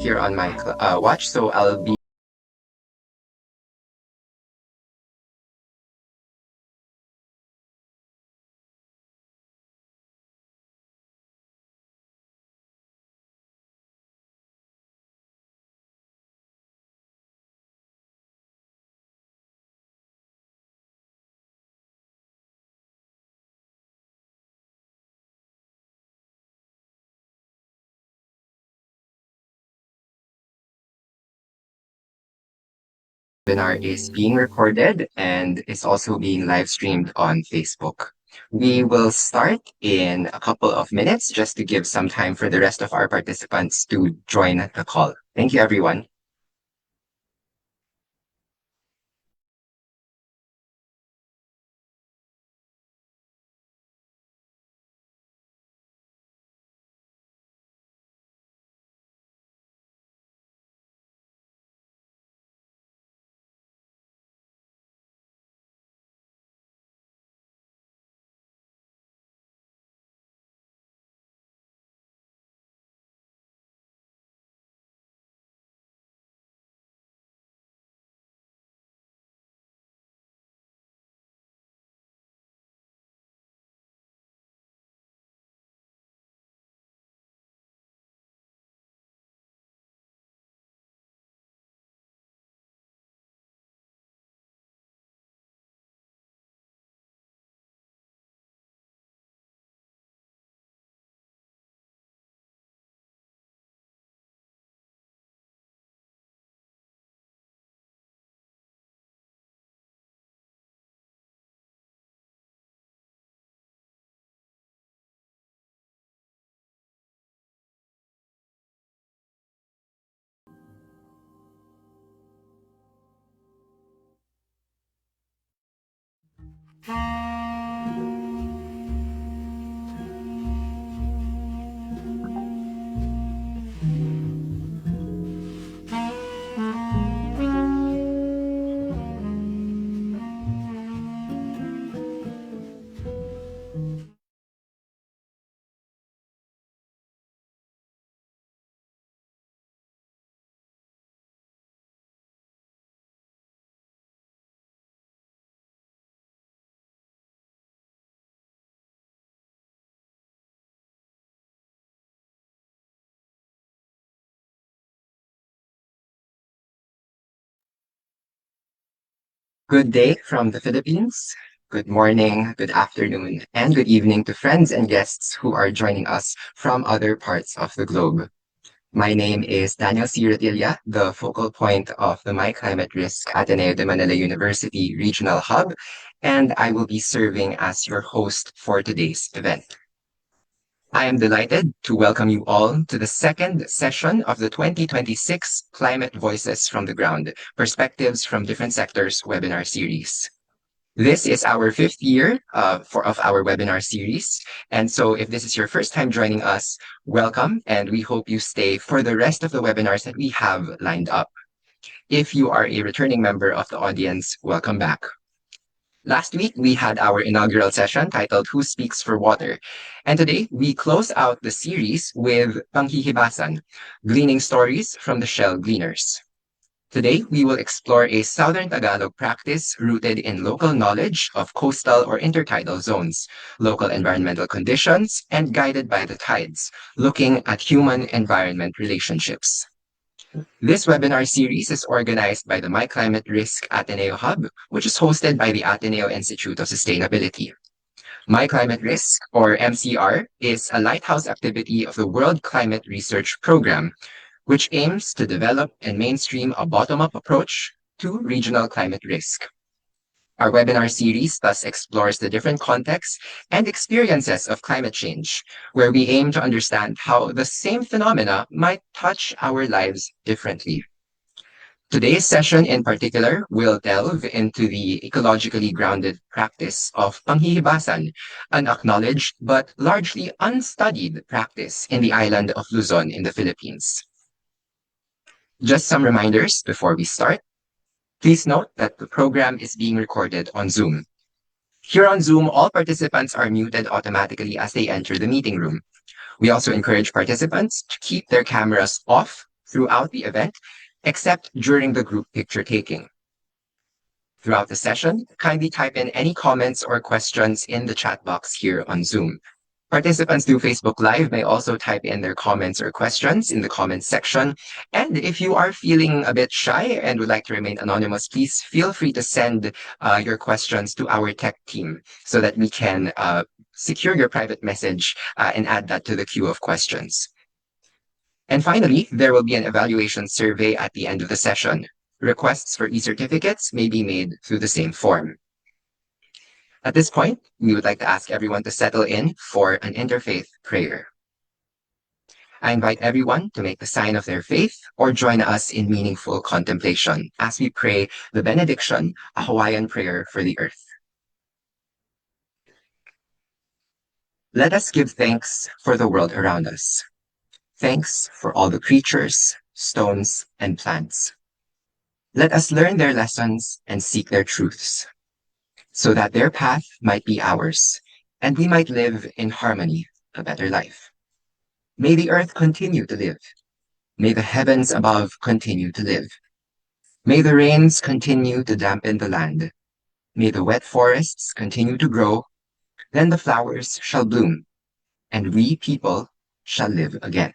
here on my watch, so I'll be webinar is being recorded and is also being live streamed on Facebook. We will start in a couple of minutes just to give some time for the rest of our participants to join the call. Thank you, everyone. Good day from the Philippines. Good morning, good afternoon, and good evening to friends and guests who are joining us from other parts of the globe. My name is Daniel C. Retilla, the focal point of the My Climate Risk Ateneo de Manila University Regional Hub, and I will be serving as your host for today's event. I am delighted to welcome you all to the second session of the 2026 Climate Voices from the Ground, Perspectives from Different Sectors webinar series. This is our fifth year of our webinar series. And so if this is your first time joining us, welcome, and we hope you stay for the rest of the webinars that we have lined up. If you are a returning member of the audience, welcome back. Last week, we had our inaugural session titled Who Speaks for Water? And today, we close out the series with Panghihibasan, Gleaning Stories from the Shell Gleaners. Today, we will explore a Southern Tagalog practice rooted in local knowledge of coastal or intertidal zones, local environmental conditions, and guided by the tides, looking at human-environment relationships. This webinar series is organized by the My Climate Risk Ateneo Hub, which is hosted by the Ateneo Institute of Sustainability. My Climate Risk, or MCR, is a lighthouse activity of the World Climate Research Program, which aims to develop and mainstream a bottom-up approach to regional climate risk. Our webinar series thus explores the different contexts and experiences of climate change, where we aim to understand how the same phenomena might touch our lives differently. Today's session in particular will delve into the ecologically grounded practice of Panghihibasan, an acknowledged but largely unstudied practice in the island of Luzon in the Philippines. Just some reminders before we start. Please note that the program is being recorded on Zoom. Here on Zoom, all participants are muted automatically as they enter the meeting room. We also encourage participants to keep their cameras off throughout the event, except during the group picture taking. Throughout the session, kindly type in any comments or questions in the chat box here on Zoom. Participants through Facebook Live may also type in their comments or questions in the comments section. And if you are feeling a bit shy and would like to remain anonymous, please feel free to send your questions to our tech team so that we can secure your private message and add that to the queue of questions. And finally, there will be an evaluation survey at the end of the session. Requests for e-certificates may be made through the same form. At this point, we would like to ask everyone to settle in for an interfaith prayer. I invite everyone to make the sign of their faith or join us in meaningful contemplation as we pray the benediction, a Hawaiian prayer for the earth. Let us give thanks for the world around us. Thanks for all the creatures, stones, and plants. Let us learn their lessons and seek their truths, so that their path might be ours, and we might live in harmony, a better life. May the earth continue to live. May the heavens above continue to live. May the rains continue to dampen the land. May the wet forests continue to grow. Then the flowers shall bloom, and we people shall live again.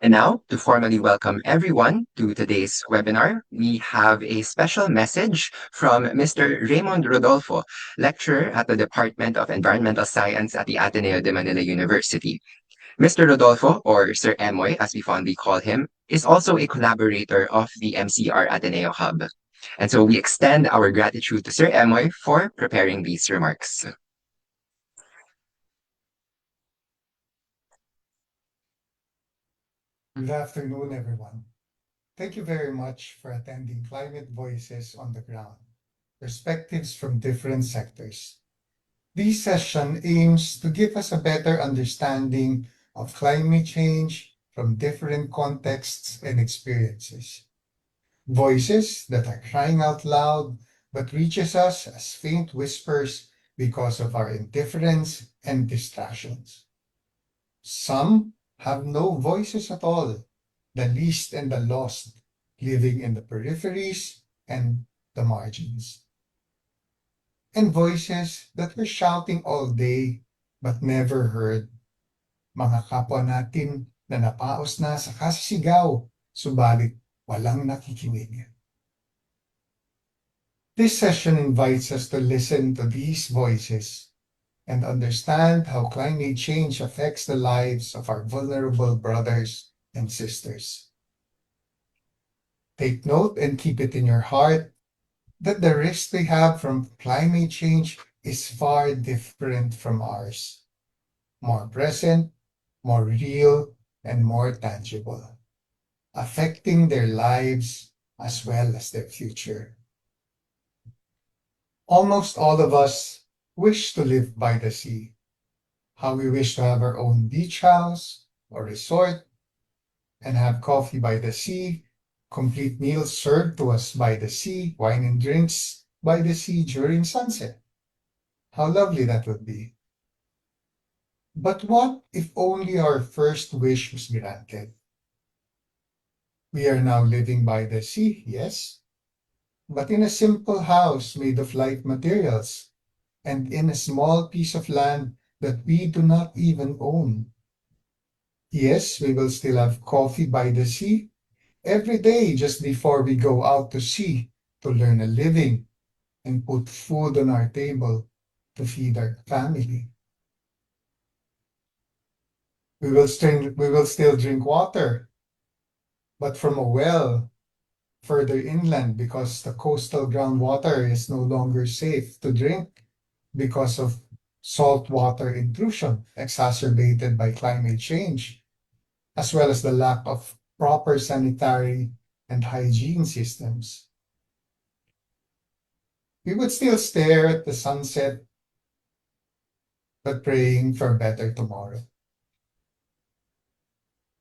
And now, to formally welcome everyone to today's webinar, we have a special message from Mr. Raymond Rodolfo, lecturer at the Department of Environmental Science at the Ateneo de Manila University. Mr. Rodolfo, or Sir Emoy as we fondly call him, is also a collaborator of the MCR Ateneo Hub. And so we extend our gratitude to Sir Emoy for preparing these remarks. Good afternoon, everyone. Thank you very much for attending Climate Voices on the Ground, perspectives from different sectors. This session aims to give us a better understanding of climate change from different contexts and experiences. Voices that are crying out loud but reaches us as faint whispers because of our indifference and distractions. Some have no voices at all, the least and the lost, living in the peripheries and the margins. And voices that were shouting all day but never heard. Mga kapwa natin na napaos na sa kasisigaw, subalit walang nakikinig. This session invites us to listen to these voices and understand how climate change affects the lives of our vulnerable brothers and sisters. Take note and keep it in your heart that the risk we have from climate change is far different from ours, more present, more real, and more tangible, affecting their lives as well as their future. Almost all of us wish to live by the sea, how we wish to have our own beach house or resort and have coffee by the sea, complete meals served to us by the sea, wine and drinks by the sea during sunset. How lovely that would be. But what if only our first wish was granted? We are now living by the sea, yes, but in a simple house made of light materials and in a small piece of land that we do not even own. Yes, we will still have coffee by the sea every day just before we go out to sea to learn a living and put food on our table to feed our family. We will still drink water, but from a well further inland because the coastal groundwater is no longer safe to drink because of saltwater intrusion exacerbated by climate change, as well as the lack of proper sanitary and hygiene systems. We would still stare at the sunset, but praying for a better tomorrow.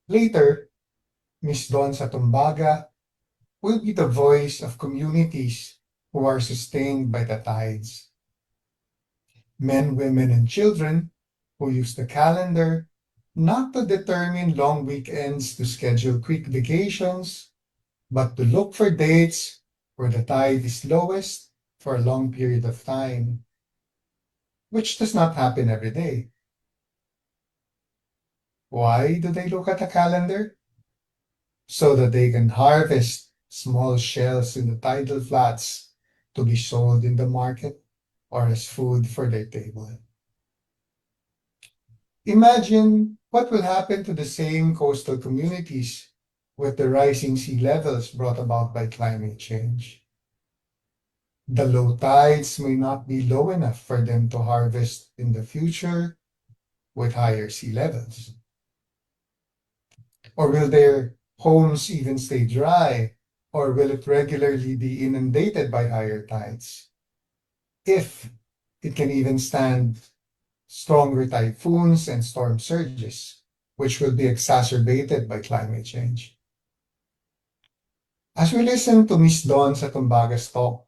Later, Miss Dawn Satumbaga will be the voice of communities who are sustained by the tides. Men, women, and children who use the calendar not to determine long weekends to schedule quick vacations, but to look for dates where the tide is lowest for a long period of time, which does not happen every day. Why do they look at a calendar? So that they can harvest small shells in the tidal flats to be sold in the market or as food for their table. Imagine what will happen to the same coastal communities with the rising sea levels brought about by climate change. The low tides may not be low enough for them to harvest in the future with higher sea levels. Or will their homes even stay dry? Or will it regularly be inundated by higher tides? If it can even stand stronger typhoons and storm surges, which will be exacerbated by climate change. As we listen to Miss Dawn Satumbaga's talk,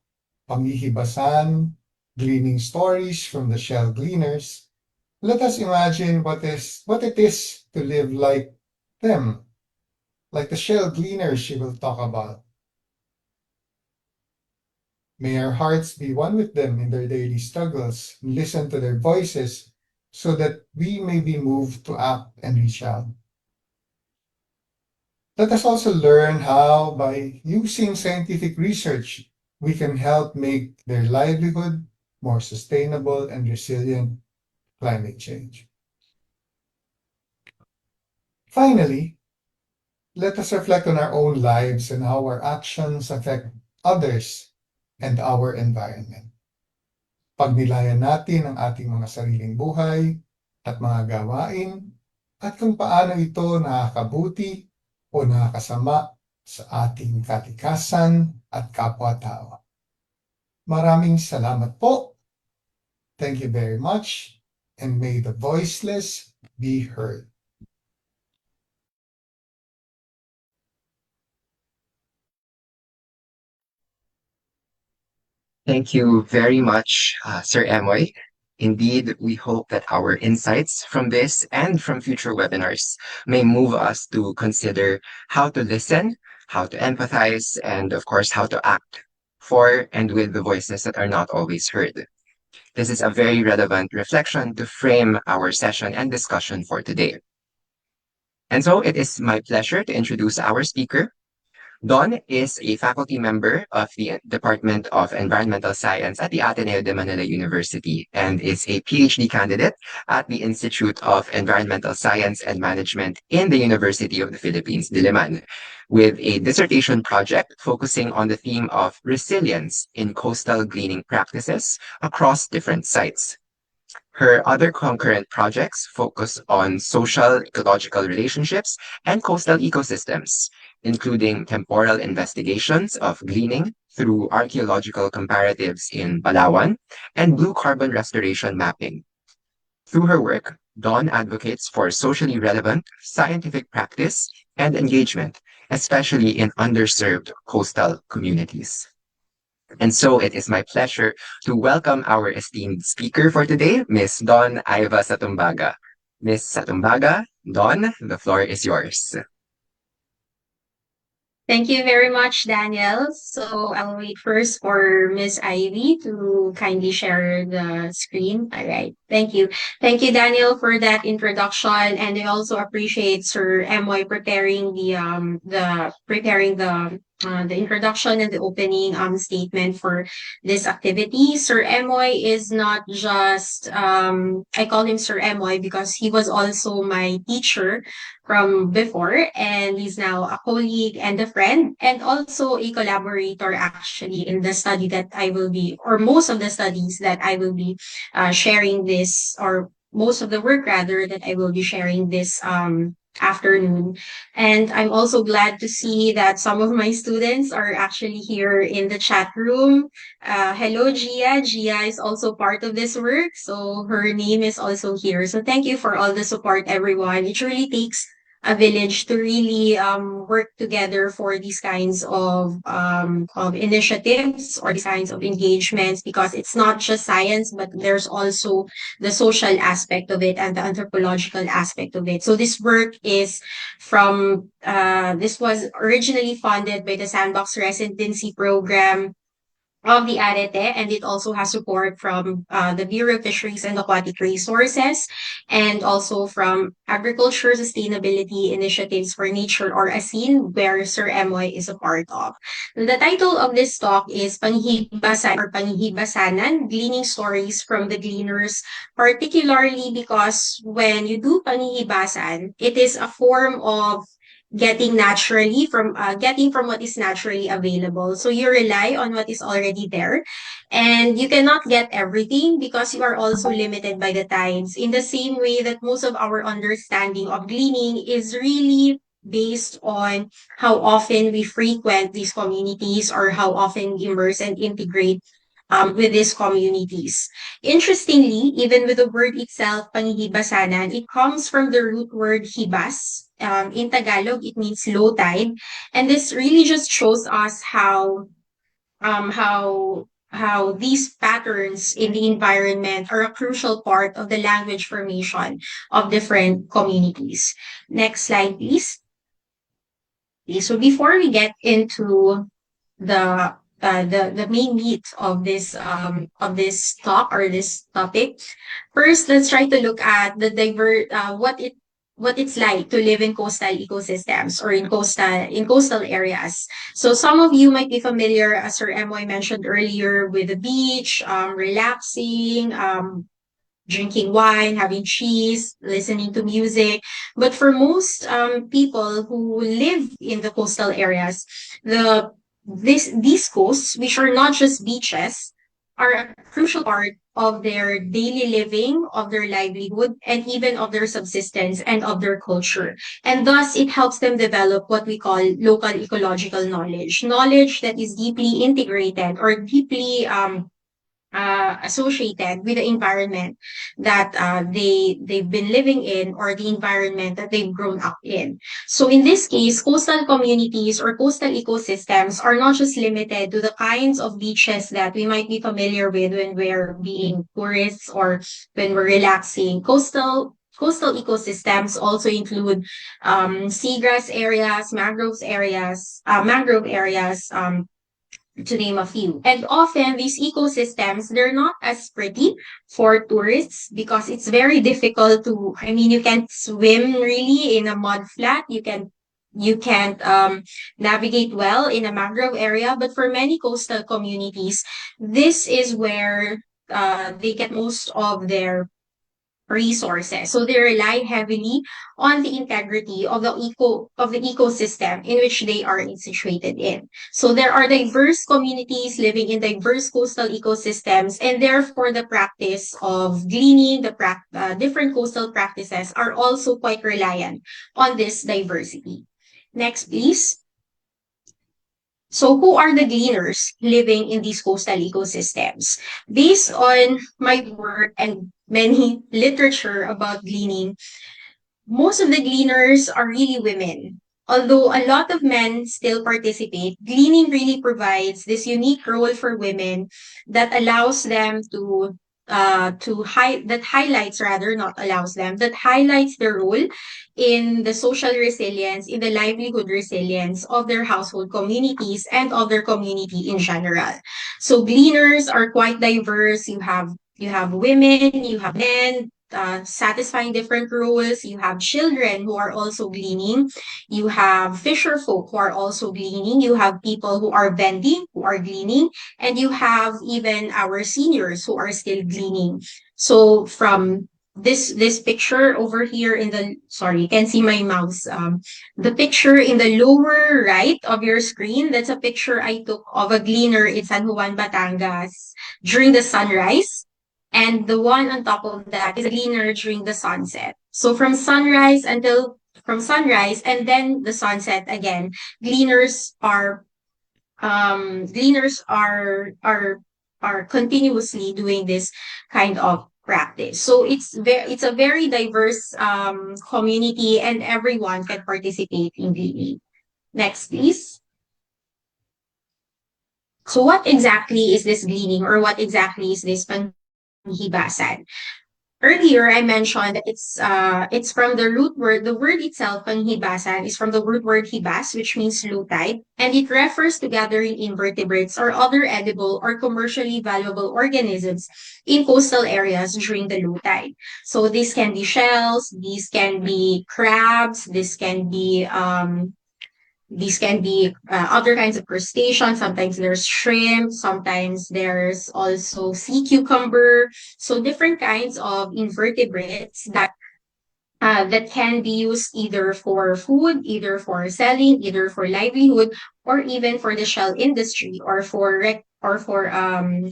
Panghihibasan, Gleaning Stories from the Shell Gleaners, let us imagine what it is to live like them, like the Shell Gleaners she will talk about. May our hearts be one with them in their daily struggles, and listen to their voices so that we may be moved to act and reach out. Let us also learn how, by using scientific research, we can help make their livelihood more sustainable and resilient to climate change. Finally, let us reflect on our own lives and how our actions affect others and our environment. Pagnilayan natin ang ating mga sariling buhay at mga gawain at kung paano ito nakakabuti o nakakasama sa ating kalikasan at kapwa-tao. Maraming salamat po. Thank you very much, and may the voiceless be heard. Thank you very much, Sir Emoy. Indeed, we hope that our insights from this and from future webinars may move us to consider how to listen, how to empathize, and of course, how to act for and with the voices that are not always heard. This is a very relevant reflection to frame our session and discussion for today. And so it is my pleasure to introduce our speaker. Don is a faculty member of the Department of Environmental Science at the Ateneo de Manila University and is a PhD candidate at the Institute of Environmental Science and Management in the University of the Philippines, Diliman, with a dissertation project focusing on the theme of resilience in coastal gleaning practices across different sites. Her other concurrent projects focus on social ecological relationships and coastal ecosystems, including temporal investigations of gleaning through archaeological comparatives in Palawan and blue carbon restoration mapping. Through her work, Dawn advocates for socially relevant scientific practice and engagement, especially in underserved coastal communities. And so it is my pleasure to welcome our esteemed speaker for today, Miss Dawn Iva Satumbaga. Miss Satumbaga, Dawn, the floor is yours. Thank you very much, Daniel. So I'll wait first for Miss Ivy to kindly share the screen. All right. Thank you. Thank you, Daniel, for that introduction. And I also appreciate Sir Moy preparing the introduction and the opening statement for this activity. Sir Moy is not just I call him Sir Moy because he was also my teacher from before, and he's now a colleague and a friend, and also a collaborator actually in the study that I will be, or most of the studies that I will be sharing this, or most of the work rather that I will be sharing this afternoon. And I'm also glad to see that some of my students are actually here in the chat room. Hello, Gia. Gia is also part of this work, so her name is also here. So thank you for all the support, everyone. It really takes a village to really work together for these kinds of initiatives or these kinds of engagements, because it's not just science, but there's also the social aspect of it and the anthropological aspect of it. So this work is this was originally funded by the Sandbox Residency Program of the Arete, and it also has support from the Bureau of Fisheries and Aquatic Resources, and also from Agriculture Sustainability Initiatives for Nature, or ASIN, where Sir Emoy is a part of. The title of this talk is Panghihibasan or Panghihibasanan, Gleaning Stories from the Gleaners, particularly because when you do Panghihibasan, it is a form of getting from what is naturally available. So you rely on what is already there, and you cannot get everything because you are also limited by the times. In the same way that most of our understanding of gleaning is really based on how often we frequent these communities or how often we immerse and integrate with these communities. Interestingly, even with the word itself, panghihibasanan, it comes from the root word hibas. In Tagalog, it means low tide. And this really just shows us how these patterns in the environment are a crucial part of the language formation of different communities. Next slide, please. Okay, so before we get into the the main meat of this talk or this topic, first let's try to look at the what it's like to live in coastal ecosystems or in coastal areas. So some of you might be familiar, as Sir Emoy mentioned earlier, with the beach, relaxing, drinking wine, having cheese, listening to music. But for most people who live in the coastal areas, these coasts, which are not just beaches, are a crucial part of their daily living, of their livelihood, and even of their subsistence and of their culture. And thus, it helps them develop what we call local ecological knowledge, knowledge that is deeply integrated or deeply associated with the environment that they've been living in, or the environment that they've grown up in. So in this case, coastal communities or coastal ecosystems are not just limited to the kinds of beaches that we might be familiar with when we're being tourists or when we're relaxing. Coastal ecosystems also include seagrass areas, mangrove areas, to name a few. And often these ecosystems, they're not as pretty for tourists because it's very difficult to, I mean, you can't swim really in a mud flat. You can't navigate well in a mangrove area. But for many coastal communities, this is where they get most of their resources. So they rely heavily on the integrity of the ecosystem in which they are situated in. So there are diverse communities living in diverse coastal ecosystems, and therefore the practice of gleaning, different coastal practices are also quite reliant on this diversity. Next, please. So who are the gleaners living in these coastal ecosystems? Based on my work and many literature about gleaning, most of the gleaners are really women. Although a lot of men still participate, gleaning really provides this unique role for women that allows them that highlights, rather, not allows them, that highlights their role in the social resilience, in the livelihood resilience of their household communities and of their community in general. So gleaners are quite diverse. You have women, you have men, satisfying different roles. You have children who are also gleaning. You have fisher folk who are also gleaning. You have people who are vending, who are gleaning. And you have even our seniors who are still gleaning. So from this picture over here in the, sorry, you can see my mouse. The picture in the lower right of your screen, that's a picture I took of a gleaner in San Juan, Batangas during the sunrise. And the one on top of that is a gleaner during the sunset. So from sunrise and then the sunset again, gleaners are gleaners are continuously doing this kind of practice. So it's a very diverse community, and everyone can participate in gleaning. Next, please. So what exactly is this gleaning, or what exactly is this panghihibasan? Earlier, I mentioned that it's from the root word. The word itself, panghibasan, is from the root word hibas, which means low tide, and it refers to gathering invertebrates or other edible or commercially valuable organisms in coastal areas during the low tide. So this can be shells, these can be crabs, these can be other kinds of crustaceans. Sometimes there's shrimp. Sometimes there's also sea cucumber. So different kinds of invertebrates that can be used either for food, either for selling, either for livelihood, or even for the shell industry, or for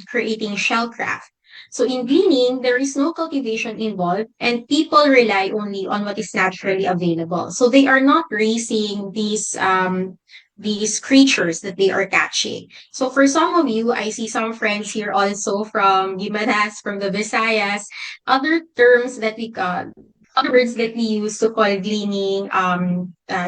creating shellcraft. So in gleaning, there is no cultivation involved, and people rely only on what is naturally available. So they are not raising these creatures that they are catching. So for some of you, I see some friends here also from Gimaras, from the Visayas, other terms that we other words that we use to call gleaning.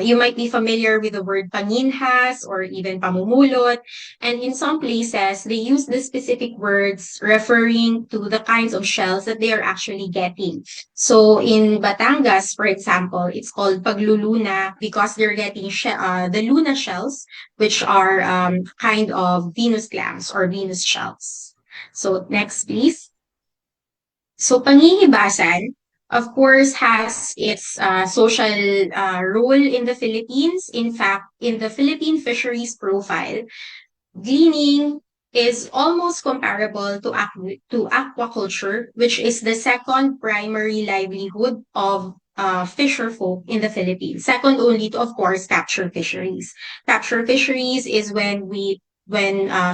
You might be familiar with the word paninhas or even pamumulot. And in some places, they use the specific words referring to the kinds of shells that they are actually getting. So in Batangas, for example, it's called pagluluna because they're getting the luna shells, which are kind of Venus clams or Venus shells. So next, please. So Panghihibasan, of course, has its social role in the Philippines. In fact, in the Philippine fisheries profile, gleaning is almost comparable to aquaculture, which is the second primary livelihood of fisher folk in the Philippines. Second only to, of course, capture fisheries. Capture fisheries is when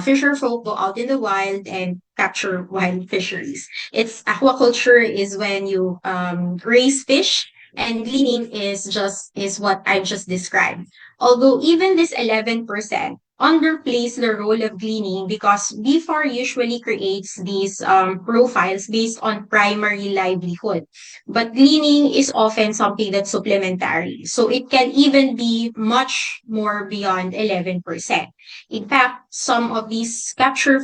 fisher folk go out in the wild and capture wild fisheries. It's aquaculture is when you raise fish, and gleaning is what I've just described. Although even this 11% underplays the role of gleaning because BFAR usually creates these profiles based on primary livelihood. But gleaning is often something that's supplementary. So it can even be much more beyond 11%. In fact, some of these fisher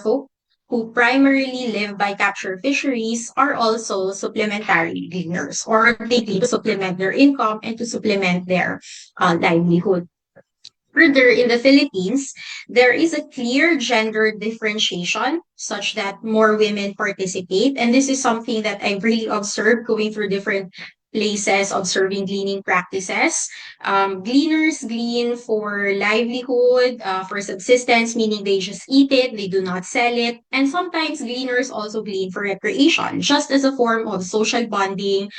folk who primarily live by capture fisheries are also supplementary gleaners, or they need to supplement their income and to supplement their livelihood. Further, in the Philippines, there is a clear gender differentiation such that more women participate. And this is something that I've really observed going through different places observing gleaning practices. Gleaners glean for livelihood, for subsistence, meaning they just eat it, they do not sell it. And sometimes gleaners also glean for recreation, just as a form of social bonding,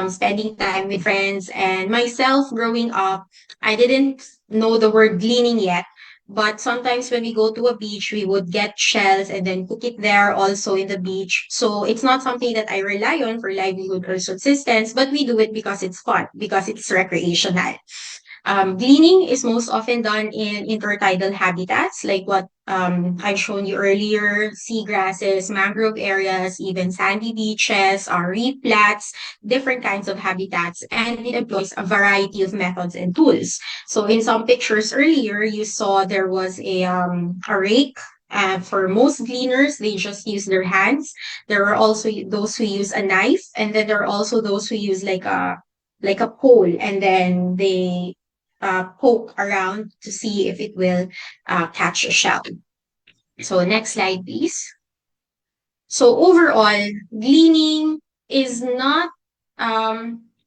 spending time with friends. And myself growing up, I didn't know the word gleaning yet. But sometimes when we go to a beach, we would get shells and then cook it there also in the beach. So it's not something that I rely on for livelihood or subsistence, but we do it because it's fun, because it's recreational. Gleaning is most often done in intertidal habitats, like what I've shown you earlier, seagrasses, mangrove areas, even sandy beaches, reef flats, different kinds of habitats, and it employs a variety of methods and tools. So in some pictures earlier, you saw there was a rake. For most gleaners, they just use their hands. There are also those who use a knife, and then there are also those who use like a pole, and then they poke around to see if it will catch a shell. So next slide, please. So overall, gleaning is not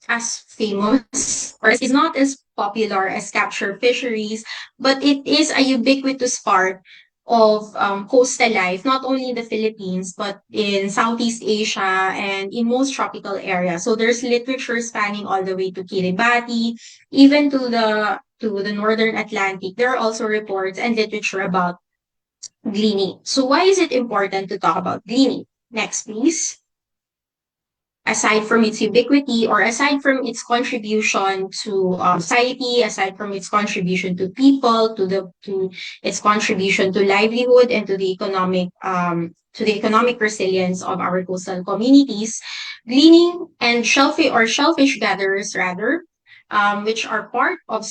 as famous or is not as popular as capture fisheries, but it is a ubiquitous part of coastal life, not only in the Philippines, but in Southeast Asia and in most tropical areas. So there's literature spanning all the way to Kiribati, even to the northern Atlantic. There are also reports and literature about gleaning. So why is it important to talk about gleaning? Next, please. aside from its ubiquity or aside from its contribution to society, aside from its contribution to people, to its contribution to livelihood and to the economic resilience of our coastal communities, gleaning and shellfish gatherers rather, which are part of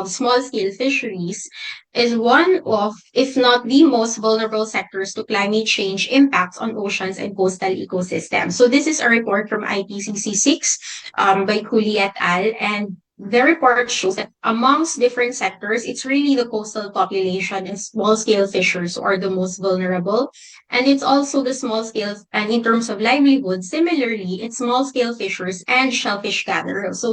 small scale fisheries, is one of, if not the most vulnerable sectors to climate change impacts on oceans and coastal ecosystems. So this is a report from IPCC 6 by Cooley et al. And the report shows that amongst different sectors, it's really the coastal population and small scale fishers who are the most vulnerable. And it's also the small scale, and in terms of livelihood, similarly, it's small scale fishers and shellfish gatherers.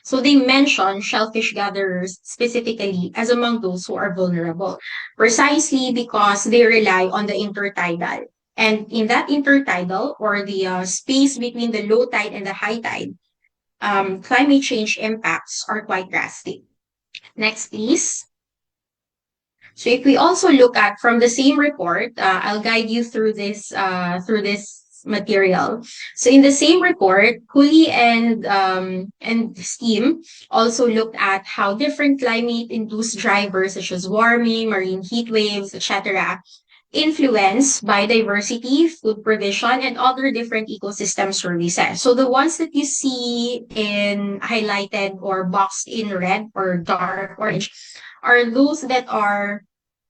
So they mention shellfish gatherers specifically as among those who are vulnerable, precisely because they rely on the intertidal. And in that intertidal, or the space between the low tide and the high tide, climate change impacts are quite drastic. Next, please. So if we also look at from the same report, I'll guide you through this material. So in the same report, Cooley and Steam also looked at how different climate-induced drivers such as warming, marine heat waves, etc., influence biodiversity, food provision, and other different ecosystem services. So the ones that you see in highlighted or boxed in red or dark orange are those that are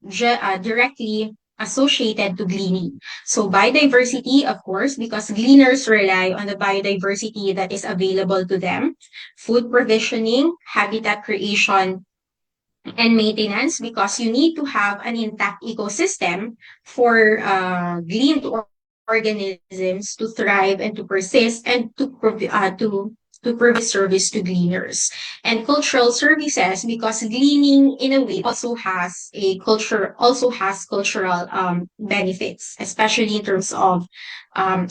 directly associated to gleaning. So biodiversity, of course, because gleaners rely on the biodiversity that is available to them. Food provisioning, habitat creation, and maintenance, because you need to have an intact ecosystem for gleaned organisms to thrive and to persist and to provide service to gleaners. And cultural services, because gleaning in a way also has cultural benefits, especially in terms of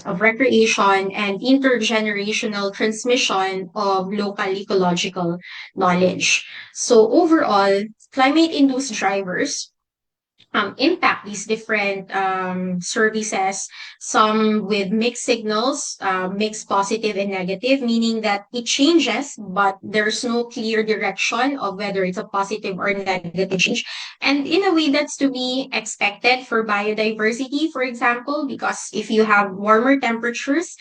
recreation and intergenerational transmission of local ecological knowledge. So overall, climate-induced drivers impact these different services, some with mixed signals, mixed positive and negative, meaning that it changes, but there's no clear direction of whether it's a positive or negative change. And in a way, that's to be expected for biodiversity, for example, because if you have warmer temperatures,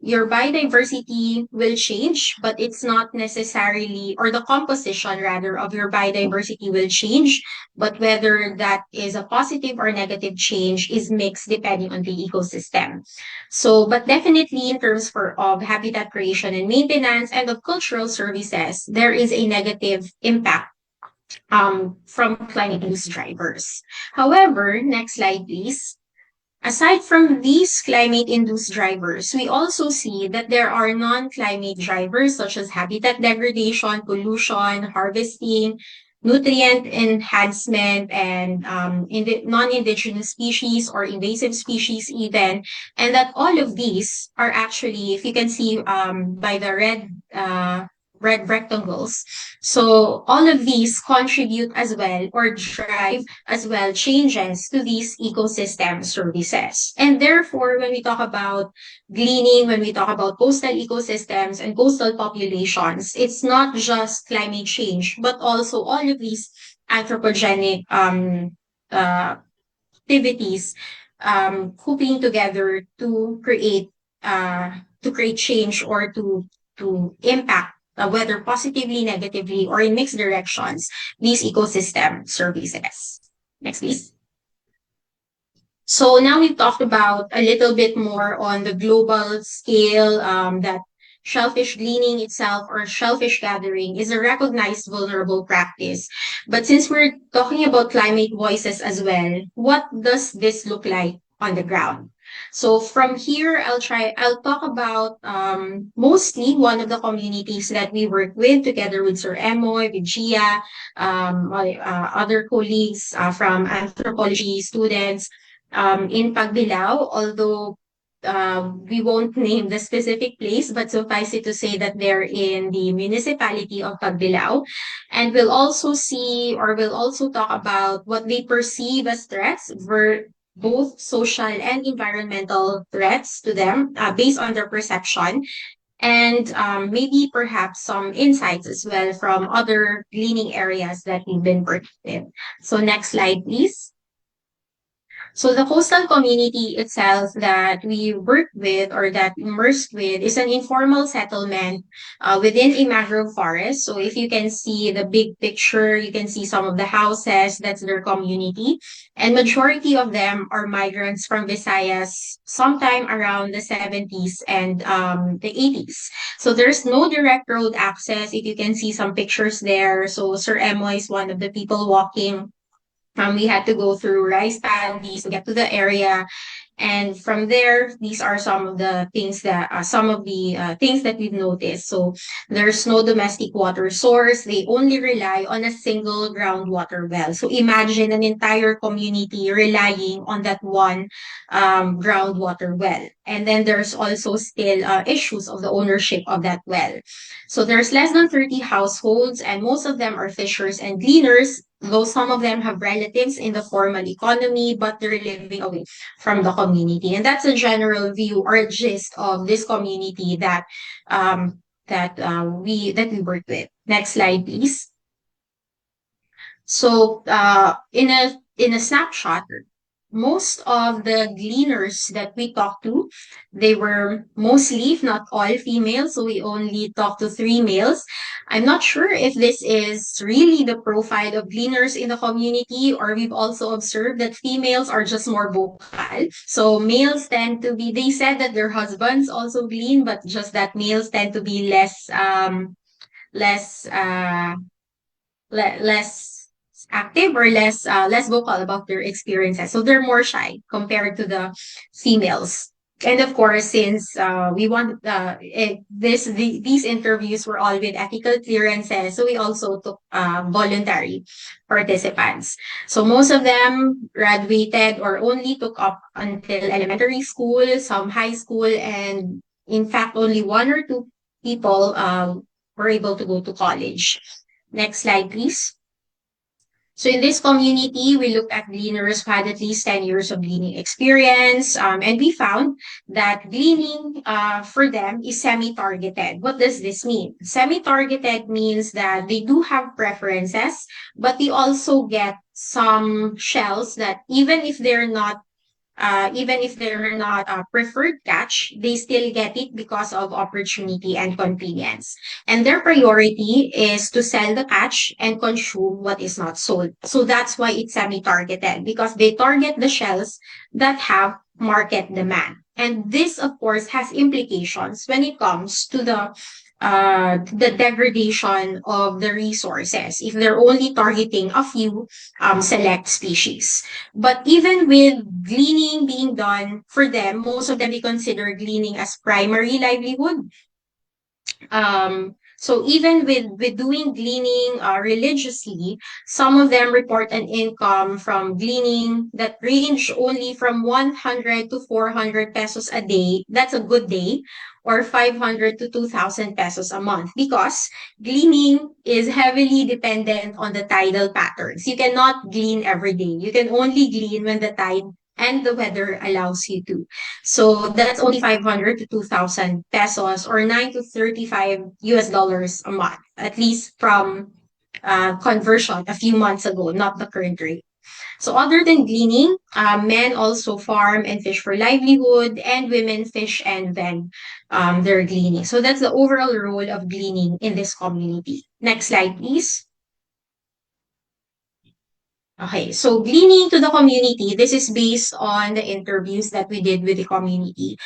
your biodiversity will change, but it's not necessarily, or the composition rather of your biodiversity will change, but whether that is a positive or negative change is mixed depending on the ecosystem. So, but definitely in terms of habitat creation and maintenance and of cultural services, there is a negative impact from climate-induced drivers. However, next slide, please. Aside from these climate-induced drivers, we also see that there are non-climate drivers such as habitat degradation, pollution, harvesting, nutrient enhancement, and non-indigenous species or invasive species even. And that all of these are actually, if you can see by the red rectangles. So all of these contribute as well or drive as well changes to these ecosystem services. And therefore, when we talk about gleaning, when we talk about coastal ecosystems and coastal populations, it's not just climate change, but also all of these anthropogenic uh, activities coupling together to create change or to impact, whether positively, negatively, or in mixed directions, these ecosystem services. Next, please. So now we've talked about a little bit more on the global scale, that shellfish gleaning itself or shellfish gathering is a recognized vulnerable practice. But since we're talking about climate voices as well, what does this look like on the ground? So from here, I'll talk about mostly one of the communities that we work with together with Sir Emoy, with Gia, my other colleagues from anthropology students in Pagbilao, although we won't name the specific place, but suffice it to say that they're in the municipality of Pagbilao. And we'll also talk about what they perceive as threats both social and environmental threats to them based on their perception, and maybe perhaps some insights as well from other gleaning areas that we've been working with. So next slide, please. So the coastal community itself that we work with or that immersed with is an informal settlement within a mangrove forest. So if you can see the big picture, you can see some of the houses, that's their community. And majority of them are migrants from Visayas sometime around the 70s and the 80s. So there's no direct road access. If you can see some pictures there. So Sir Emo is one of the people walking. We had to go through rice paddies to get to the area. And from there, these are some of the things that we've noticed. So there's no domestic water source. They only rely on a single groundwater well. So imagine an entire community relying on that one groundwater well. And then there's also still issues of the ownership of that well. So there's less than 30 households, and most of them are fishers and gleaners, though some of them have relatives in the formal economy, but they're living away from the community. And that's a general view or gist of this community that we work with. Next slide, please. So in a snapshot, most of the gleaners that we talked to, they were mostly, if not all, females. So we only talked to three males. I'm not sure if this is really the profile of gleaners in the community, or we've also observed that females are just more vocal. So males tend to be, they said that their husbands also glean, but just that males tend to be less, less active or less vocal about their experiences. So they're more shy compared to the females. And of course, since we want these interviews were all with ethical clearances, so we also took voluntary participants. So most of them graduated or only took up until elementary school, some high school, and in fact, only one or two people were able to go to college. Next slide, please. So in this community, we looked at gleaners who had at least 10 years of gleaning experience, and we found that gleaning for them is semi-targeted. What does this mean? Semi-targeted means that they do have preferences, but they also get some shells that even if they're not a preferred catch, they still get it because of opportunity and convenience. And their priority is to sell the catch and consume what is not sold. So that's why it's semi-targeted, because they target the shells that have market demand. And this, of course, has implications when it comes to the degradation of the resources if they're only targeting a few select species. But even with gleaning being done for them, most of them they consider gleaning as primary livelihood. So even with doing gleaning religiously, some of them report an income from gleaning that range only from 100 to 400 pesos a day. That's a good day. Or 500 to 2,000 pesos a month, because gleaning is heavily dependent on the tidal patterns. You cannot glean every day. You can only glean when the tide and the weather allows you to. So that's only 500 to 2,000 pesos, or 9 to 35 US dollars a month, at least from conversion a few months ago, not the current rate. So other than gleaning, men also farm and fish for livelihood, and women fish and vend their gleaning. So that's the overall role of gleaning in this community. Next slide, please. Okay, so gleaning to the community, this is based on the interviews that we did with the community.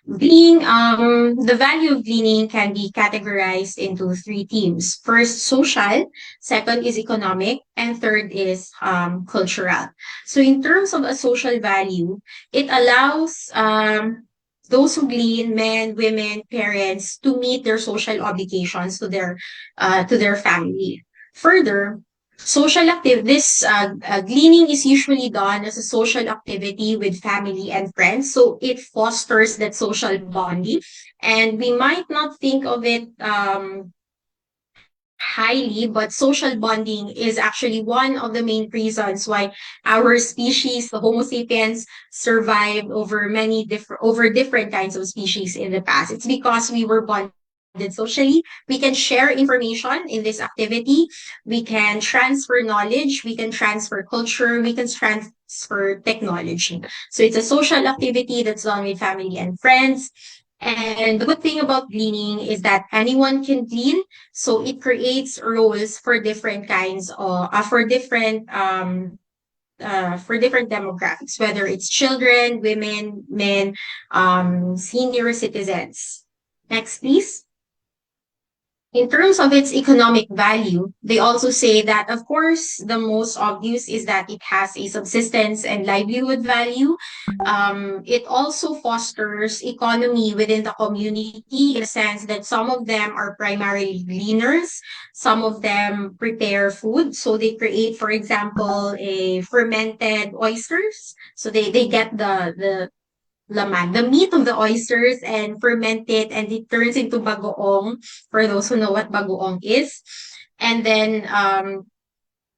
The value of gleaning can be categorized into three themes. First, social. Second is economic. And third is cultural. So in terms of a social value, it allows those who glean, men, women, parents, to meet their social obligations to their family. Further, gleaning is usually done as a social activity with family and friends, so it fosters that social bonding. And we might not think of it highly, but social bonding is actually one of the main reasons why our species, the Homo sapiens, survived over different kinds of species in the past. It's because we were bonded socially. We can share information in this activity. We can transfer knowledge. We can transfer culture. We can transfer technology. So it's a social activity that's done with family and friends. And the good thing about gleaning is that anyone can glean, so it creates roles for different kinds of for different demographics, whether it's children, women, men, senior citizens. Next, please. In terms of its economic value, they also say that, of course, the most obvious is that it has a subsistence and livelihood value. It also fosters economy within the community in a sense that some of them are primarily gleaners, some of them prepare food. So they create, for example, a fermented oysters. So they get the laman, the meat of the oysters and ferment it and it turns into bagoong for those who know what bagoong is. And then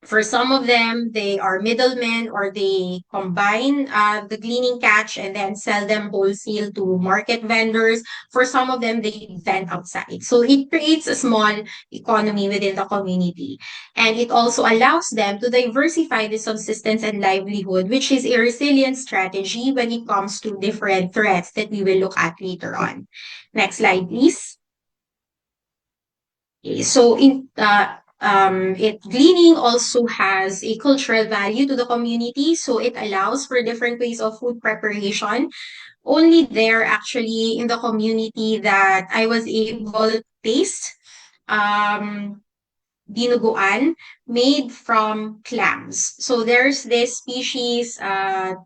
for some of them, they are middlemen or they combine the gleaning catch and then sell them wholesale to market vendors. For some of them, they vend outside. So it creates a small economy within the community. And it also allows them to diversify the subsistence and livelihood, which is a resilient strategy when it comes to different threats that we will look at later on. Next slide, please. So gleaning also has a cultural value to the community. So it allows for different ways of food preparation. Only there actually in the community that I was able to taste um, dinuguan made from clams. So there's this species, Tagilarca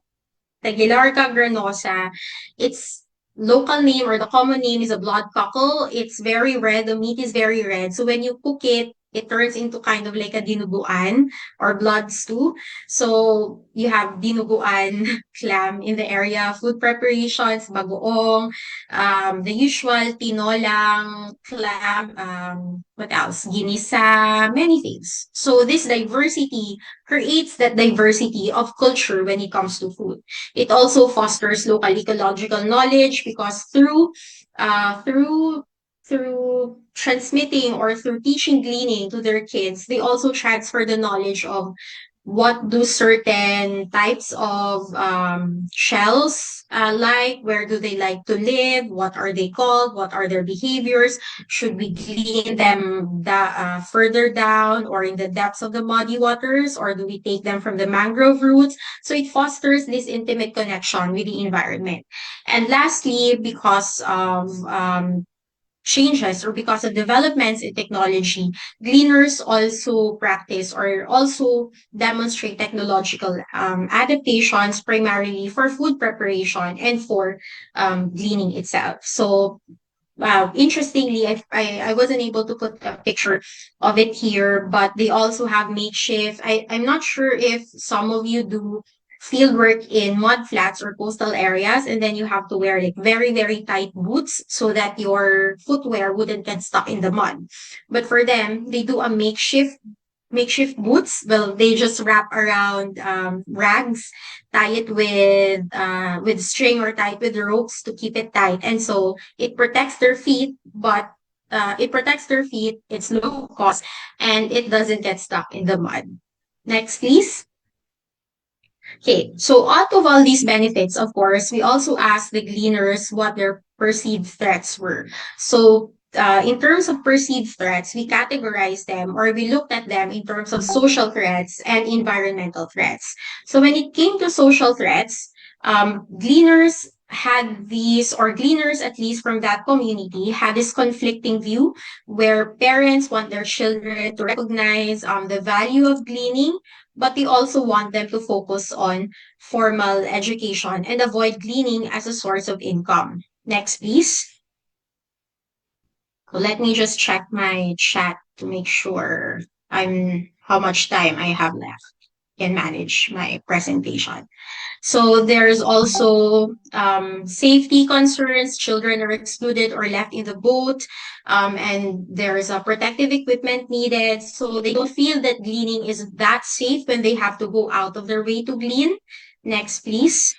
granosa. Its local name or the common name is a blood cockle. It's very red. The meat is very red. So when you cook it, it turns into kind of like a dinuguan or blood stew. So you have dinuguan clam in the area. Food preparations, bagoong, the usual tinolang clam, what else? Ginisa, many things. So this diversity creates that diversity of culture when it comes to food. It also fosters local ecological knowledge because uh, through through transmitting or through teaching gleaning to their kids, they also transfer the knowledge of what do certain types of shells like, where do they like to live, what are they called, what are their behaviors, should we glean them further down or in the depths of the muddy waters, or do we take them from the mangrove roots? So it fosters this intimate connection with the environment. And lastly, because of changes or because of developments in technology, gleaners also practice or also demonstrate technological adaptations primarily for food preparation and for gleaning itself. So wow, interestingly, I wasn't able to put a picture of it here, but they also have makeshift. I'm not sure if some of you do field work in mud flats or coastal areas, and then you have to wear like very, very tight boots so that your footwear wouldn't get stuck in the mud. But for them, they do a makeshift boots. Well, they just wrap around rags, tie it with string or tie it with ropes to keep it tight, and so it protects their feet. But it protects their feet. It's low cost, and it doesn't get stuck in the mud. Next, please. Okay, so out of all these benefits, of course, we also asked the gleaners what their perceived threats were. So, in terms of perceived threats, we categorized them or we looked at them in terms of social threats and environmental threats. So, when it came to social threats, gleaners had these, or gleaners at least from that community, had this conflicting view where parents want their children to recognize the value of gleaning, but they also want them to focus on formal education and avoid gleaning as a source of income. Next, please. So let me just check my chat to make sure I'm how much time I have left. can manage my presentation. So there's also safety concerns. Children are excluded or left in the boat, and there's a protective equipment needed. So they don't feel that gleaning is that safe when they have to go out of their way to glean. Next, please.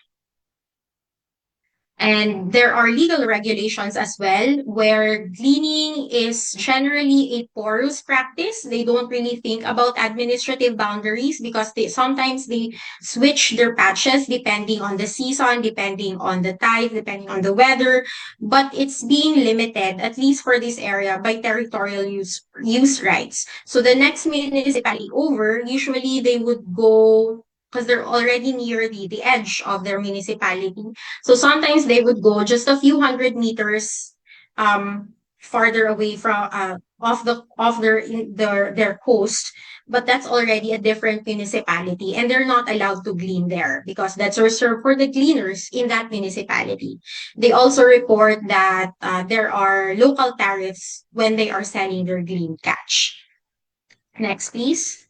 And there are legal regulations as well, where gleaning is generally a porous practice. They don't really think about administrative boundaries because they switch their patches depending on the season, depending on the tide, depending on the weather. But it's being limited, at least for this area, by territorial use rights. So the next municipality over, usually they would go because they're already near the edge of their municipality, so sometimes they would go just a few hundred meters farther away from off their coast, but that's already a different municipality and they're not allowed to glean there because that's reserved for the gleaners in that municipality. They also report that there are local tariffs when they are selling their glean catch. Next, please.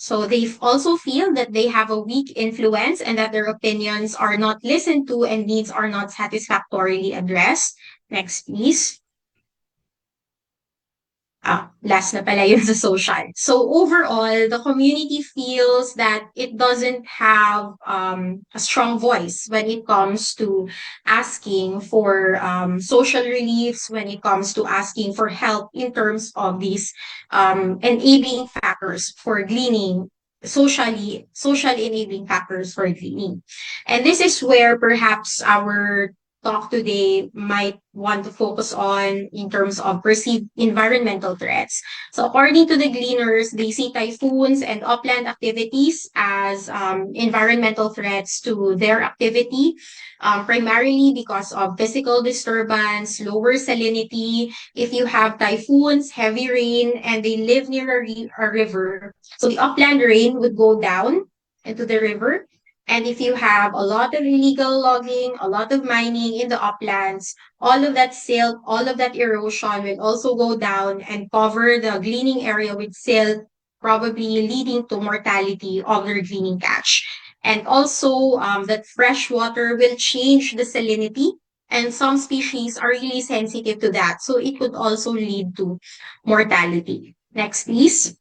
So they also feel that they have a weak influence and that their opinions are not listened to and needs are not satisfactorily addressed. Next, please. Last na pala yun sa social. So overall, the community feels that it doesn't have a strong voice when it comes to asking for social reliefs, when it comes to asking for help in terms of these enabling factors for gleaning, social enabling factors for gleaning. And this is where perhaps our talk today might want to focus on in terms of perceived environmental threats. So according to the gleaners, they see typhoons and upland activities as environmental threats to their activity, primarily because of physical disturbance, lower salinity. If you have typhoons, heavy rain, and they live near a river, so the upland rain would go down into the river. And if you have a lot of illegal logging, a lot of mining in the uplands, all of that silt, all of that erosion will also go down and cover the gleaning area with silt, probably leading to mortality of their gleaning catch. And also, that fresh water will change the salinity, and some species are really sensitive to that. So it could also lead to mortality. Next, please.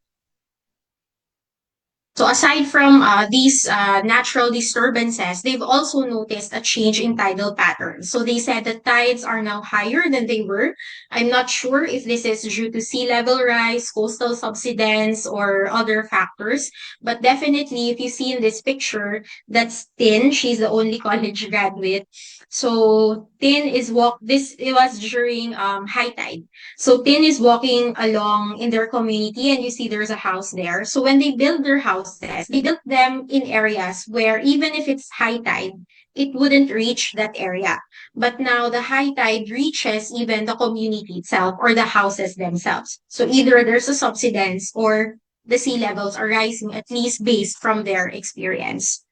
So aside from these natural disturbances, they've also noticed a change in tidal patterns. So they said that tides are now higher than they were. I'm not sure if this is due to sea level rise, coastal subsidence, or other factors. But definitely, if you see in this picture, that's Tin. She's the only college graduate. So Tin is this it was during high tide. So Tin is walking along in their community and you see there's a house there. So when they build their houses, they built them in areas where even if it's high tide, it wouldn't reach that area. But now the high tide reaches even the community itself or the houses themselves. So either there's a subsidence or the sea levels are rising, at least based from their experience.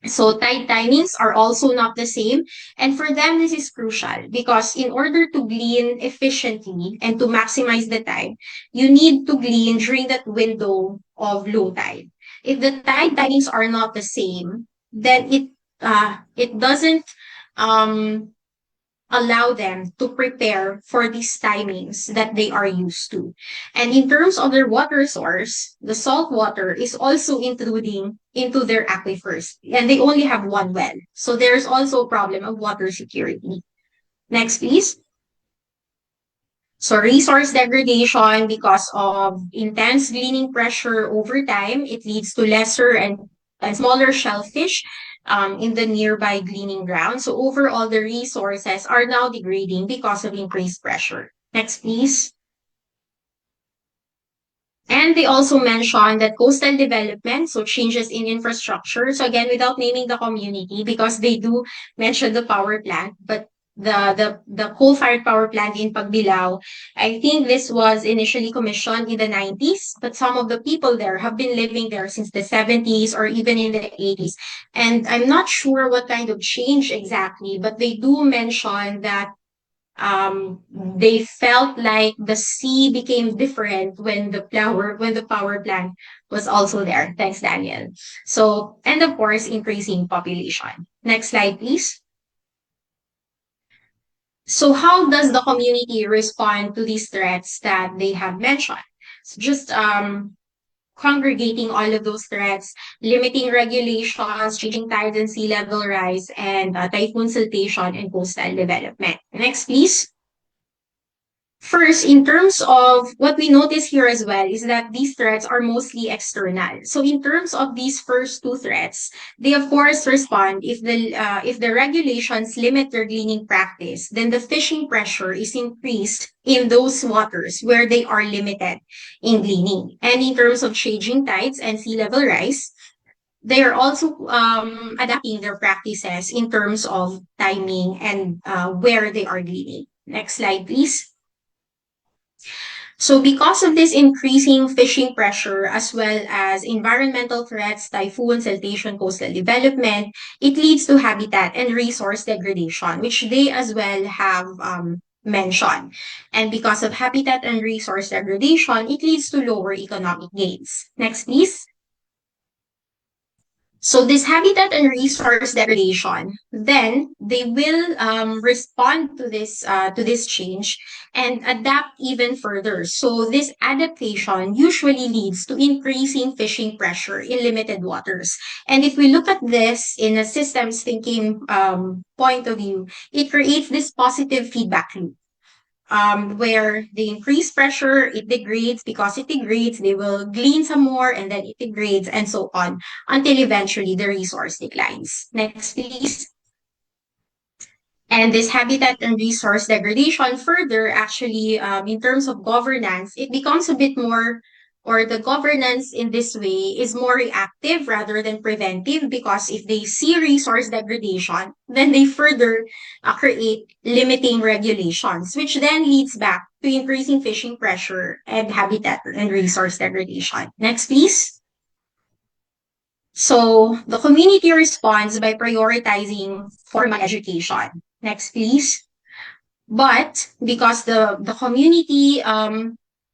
So tide timings are also not the same. And for them, this is crucial because in order to glean efficiently and to maximize the tide, you need to glean during that window of low tide. If the tide timings are not the same, then it doesn't um allow them to prepare for these timings that they are used to. And in terms of their water source, the salt water is also intruding into their aquifers, and they only have one well. So there's also a problem of water security. Next, please. So resource degradation because of intense gleaning pressure over time, it leads to lesser and smaller shellfish in the nearby gleaning ground. So overall, the resources are now degrading because of increased pressure. Next, please. And they also mentioned that coastal development, so changes in infrastructure. So again, without naming the community, because they do mention the power plant, but the coal-fired power plant in Pagbilao, I think this was initially commissioned in the 90s, but some of the people there have been living there since the 70s or even in the 80s. And I'm not sure what kind of change exactly, but they do mention that They felt like the sea became different when the power plant was also there. Thanks, Daniel. So, and of course, increasing population. Next slide, please. So how does the community respond to these threats that they have mentioned? So just congregating all of those threats, limiting regulations, changing tides and sea level rise, and typhoon siltation and coastal development. Next, please. First, in terms of what we notice here as well is that these threats are mostly external. So in terms of these first two threats, they of course respond if the regulations limit their gleaning practice, then the fishing pressure is increased in those waters where they are limited in gleaning. And in terms of changing tides and sea level rise, they are also adapting their practices in terms of timing and where they are gleaning. Next slide, please. So because of this increasing fishing pressure as well as environmental threats, typhoon, siltation, coastal development, it leads to habitat and resource degradation, which they as well have mentioned. And because of habitat and resource degradation, it leads to lower economic gains. Next, please. So this habitat and resource degradation, then they will respond to this change and adapt even further. So this adaptation usually leads to increasing fishing pressure in limited waters. And if we look at this in a systems thinking point of view, it creates this positive feedback loop where they increase pressure, it degrades. Because it degrades, they will glean some more, and then it degrades, and so on, until eventually the resource declines. Next, please. And this habitat and resource degradation further, actually, in terms of governance, it becomes a bit more, or the governance in this way is more reactive rather than preventive, because if they see resource degradation, then they further create limiting regulations, which then leads back to increasing fishing pressure and habitat and resource degradation. Next, please. So the community responds by prioritizing formal education. Next, please. But because the community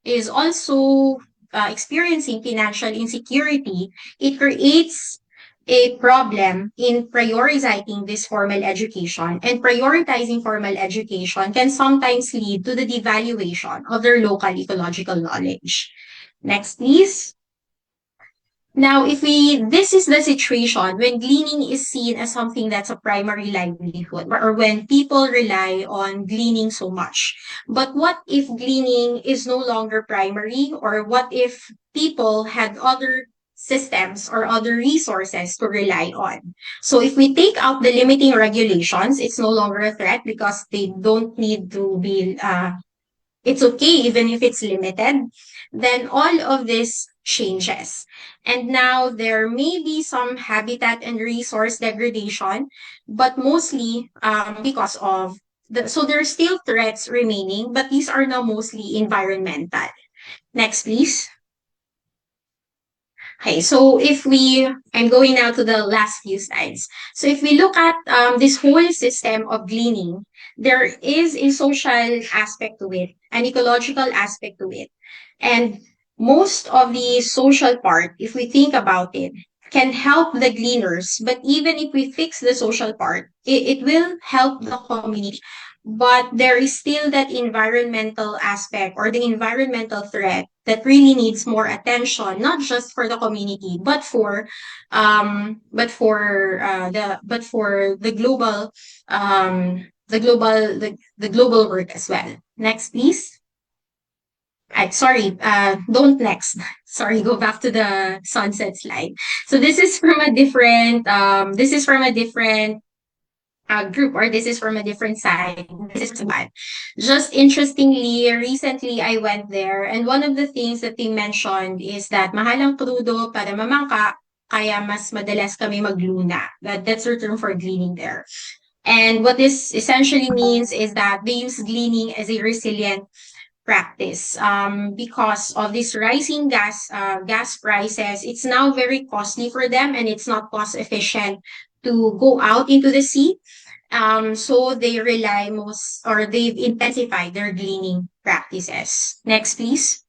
is also experiencing financial insecurity, it creates a problem in prioritizing this formal education. And prioritizing formal education can sometimes lead to the devaluation of their local ecological knowledge. Next, please. Now, this is the situation when gleaning is seen as something that's a primary livelihood, or when people rely on gleaning so much. But what if gleaning is no longer primary, or what if people had other systems or other resources to rely on? So if we take out the limiting regulations, it's no longer a threat because they don't need to be it's okay even if it's limited, then all of this changes. And now there may be some habitat and resource degradation, but mostly because of so there are still threats remaining, but these are now mostly environmental. Next, please. Okay, so I'm going now to the last few slides. So if we look at this whole system of gleaning, there is a social aspect to it, an ecological aspect to it. And most of the social part, if we think about it, can help the gleaners. But even if we fix the social part, it will help the community. But there is still that environmental aspect or the environmental threat that really needs more attention, not just for the community, but for the global work as well. Next, please. Sorry, don't next. Sorry, go back to the sunset slide. So this is from a different group, or this is from a different side. This is one. Just interestingly, recently I went there, and one of the things that they mentioned is that mahal ang crudo para mamangka, kaya mas madalas kami magluna. That's the term for gleaning there. And what this essentially means is that they use gleaning as a resilient practice because of this rising gas prices. It's now very costly for them, and it's not cost efficient to go out into the sea. So they rely most, or they've intensified their gleaning practices. Next, please.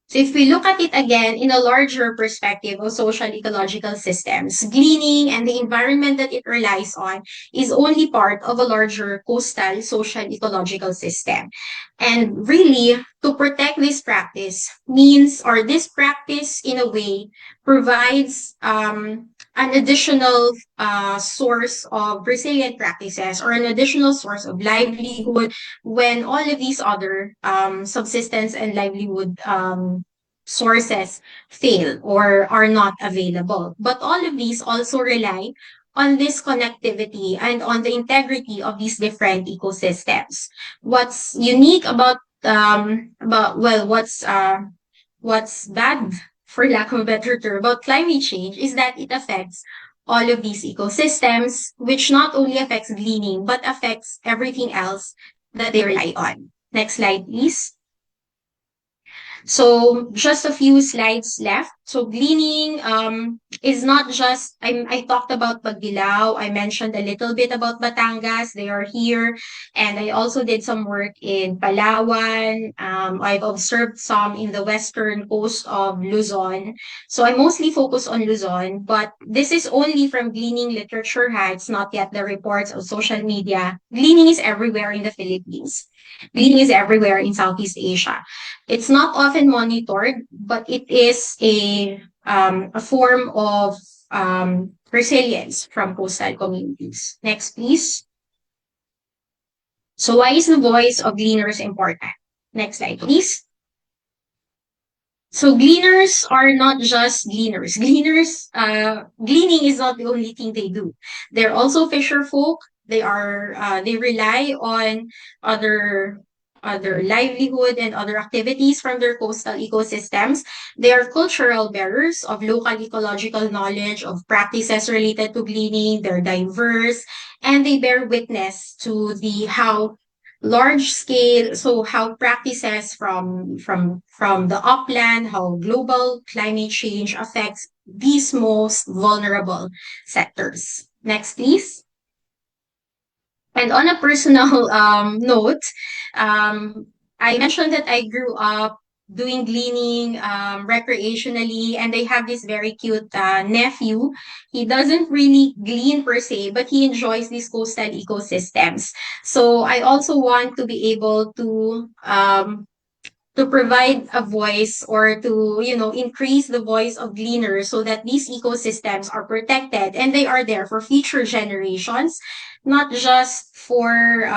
So if we look at it again in a larger perspective of social ecological systems, gleaning and the environment that it relies on is only part of a larger coastal social ecological system. And really, to protect this practice means, or this practice in a way provides an additional source of resilient practices, or an additional source of livelihood when all of these other subsistence and livelihood sources fail or are not available. But all of these also rely on this connectivity and on the integrity of these different ecosystems. What's unique about well, what's bad, for lack of a better term, about climate change is that it affects all of these ecosystems, which not only affects gleaning, but affects everything else that they rely on. Next slide, please. So just a few slides left. So gleaning is not just, I talked about Pagdilaw. I mentioned a little bit about Batangas. They are here. And I also did some work in Palawan. I've observed some in the western coast of Luzon. So I mostly focus on Luzon, but this is only from gleaning literature. It's not yet the reports of social media. Gleaning is everywhere in the Philippines. Gleaning is everywhere in Southeast Asia. It's not often monitored, but it is a form of resilience from coastal communities. Next, please. So why is the voice of gleaners important? Next slide, please. So gleaners are not just gleaners. Gleaning is not the only thing they do. They're also fisher folk. They rely on other other livelihood and other activities from their coastal ecosystems. They are cultural bearers of local ecological knowledge, of practices related to gleaning. They're diverse, and they bear witness to the how large scale, so how practices from the upland, how global climate change affects these most vulnerable sectors. Next, please. And on a personal note, um, I mentioned that I grew up doing gleaning recreationally, and I have this very cute nephew. He doesn't really glean per se, but he enjoys these coastal ecosystems. So I also want to be able to provide a voice, or to increase the voice of gleaners, so that these ecosystems are protected and they are there for future generations, not just for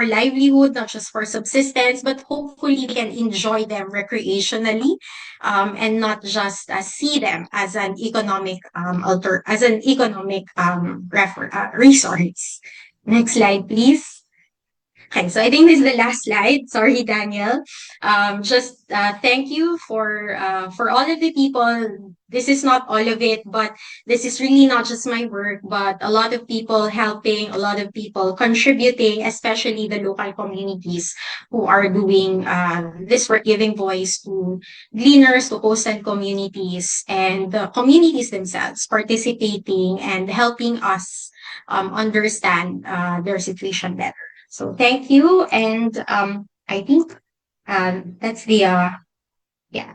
livelihood, not just for subsistence, but hopefully they can enjoy them recreationally, and not just see them as an economic resource. Next slide, please. Okay, so I think this is the last slide. Sorry, Daniel. Just thank you for all of the people. This is not all of it, but this is really not just my work, but a lot of people helping, a lot of people contributing, especially the local communities who are doing this work, giving voice to gleaners, to coastal communities, and the communities themselves participating and helping us understand their situation better. So thank you, and I think that's the yeah.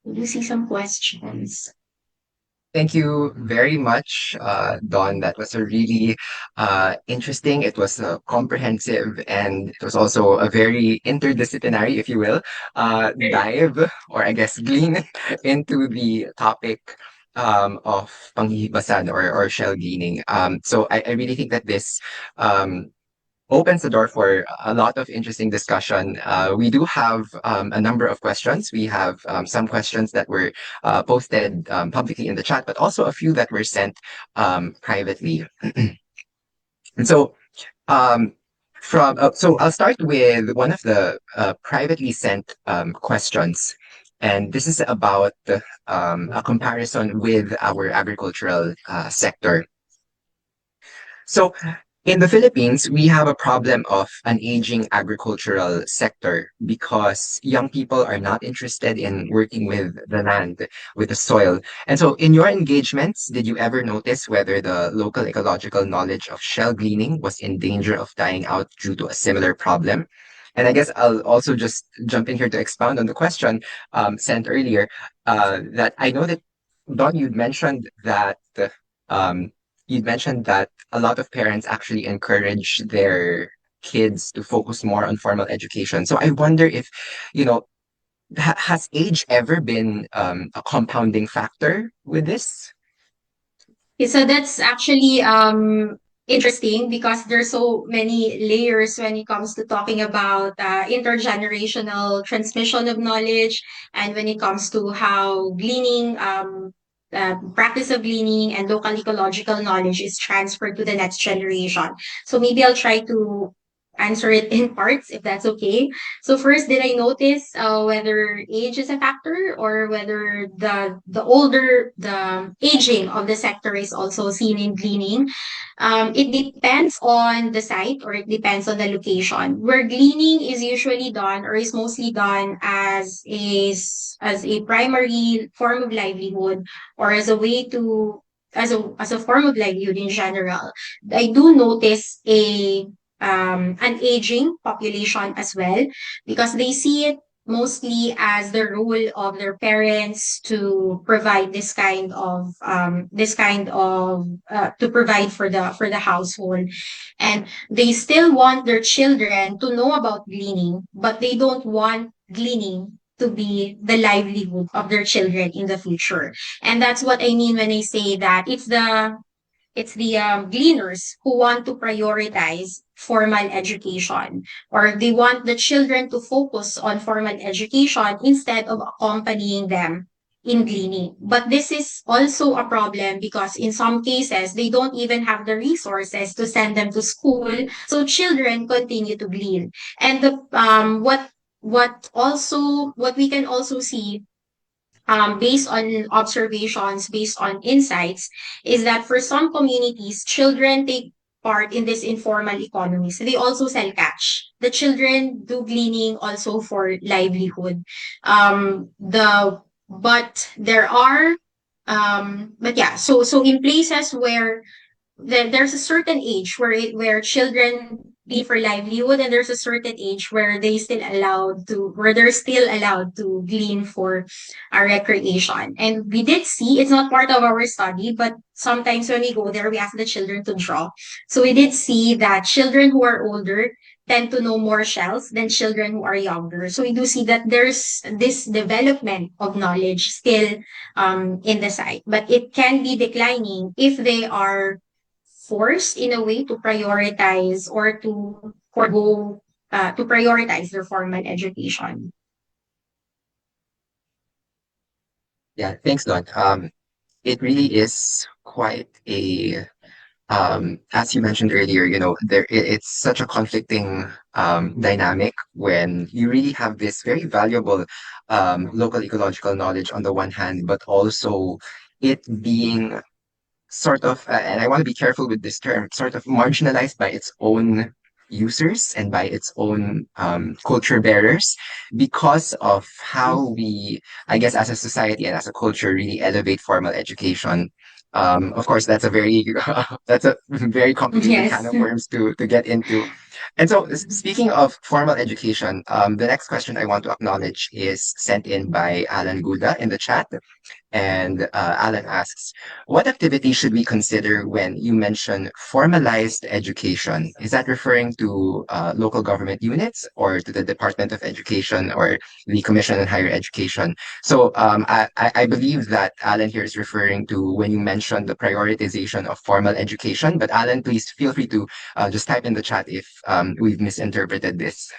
You see some questions. Thank you very much, Dawn. That was a really interesting, it was comprehensive, and it was also a very interdisciplinary, if you will, dive, or I guess glean into the topic of Panghihibasan, or shell gleaning. So I really think that this um, opens the door for a lot of interesting discussion. We do have a number of questions. We have some questions that were posted publicly in the chat, but also a few that were sent privately. And so, um, so I'll start with one of the privately sent questions. And this is about a comparison with our agricultural sector. So In the Philippines, we have a problem of an aging agricultural sector because young people are not interested in working with the land, with the soil. And so, in your engagements, did you ever notice whether the local ecological knowledge of shell gleaning was in danger of dying out due to a similar problem? And I guess I'll also just jump in here to expound on the question sent earlier. That I know that Don, um, you'd mentioned that a lot of parents actually encourage their kids to focus more on formal education. So I wonder if, you know, has age ever been a compounding factor with this? Okay, so that's actually interesting because there's so many layers when it comes to talking about intergenerational transmission of knowledge, and when it comes to how gleaning, practice of gleaning and local ecological knowledge is transferred to the next generation. So maybe I'll try to answer it in parts if that's okay. So first, did I notice whether age is a factor or whether the aging of the sector is also seen in gleaning? It depends on the site or it depends on the location. Where gleaning is usually done or is mostly done as a primary form of livelihood or as a way to as a form of livelihood in general, I do notice a an aging population as well because they see it mostly as the role of their parents to provide this kind of to provide for the household, and they still want their children to know about gleaning, but they don't want gleaning to be the livelihood of their children in the future. And that's what I mean when I say that it's the gleaners who want to prioritize formal education, or they want the children to focus on formal education instead of accompanying them in gleaning. But this is also a problem because in some cases, they don't even have the resources to send them to school. So children continue to glean. And what we can also see based on observations, based on insights, is that for some communities, children take part in this informal economies. They also sell catch. The children do gleaning also for livelihood. But there are but yeah, so in places where there's a certain age where children leave for livelihood, and there's a certain age where they're still allowed to glean for our recreation. And we did see it's not part of our study, but sometimes when we go there, we ask the children to draw. So we did see that children who are older tend to know more shells than children who are younger. So we do see that there's this development of knowledge still in the site, but it can be declining if they are forced in a way to prioritize or to forgo to prioritize their formal education. Yeah, thanks, Don. It really is quite a as you mentioned earlier, it's such a conflicting dynamic when you really have this very valuable local ecological knowledge on the one hand, but also it being sort of, and I want to be careful with this term, sort of marginalized by its own users and by its own culture bearers because of how we, I guess, as a society and as a culture, really elevate formal education. Of course, that's a very that's a very complicated can Yes. of worms to get into. And so, speaking of formal education, the next question I want to acknowledge is sent in by Alan Guda in the chat. And Alan asks, what activity should we consider when you mention formalized education? Is that referring to local government units or to the Department of Education or the Commission on Higher Education? So I believe that Alan here is referring to when you mentioned the prioritization of formal education. But Alan, please feel free to just type in the chat if we've misinterpreted this.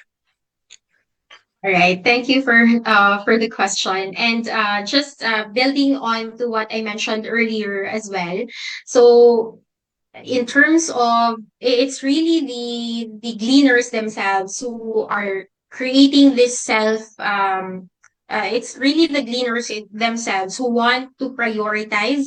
All right. Thank you for the question. And just building on to what I mentioned earlier as well. So in terms of it's really the gleaners themselves who are creating this it's really the gleaners themselves who want to prioritize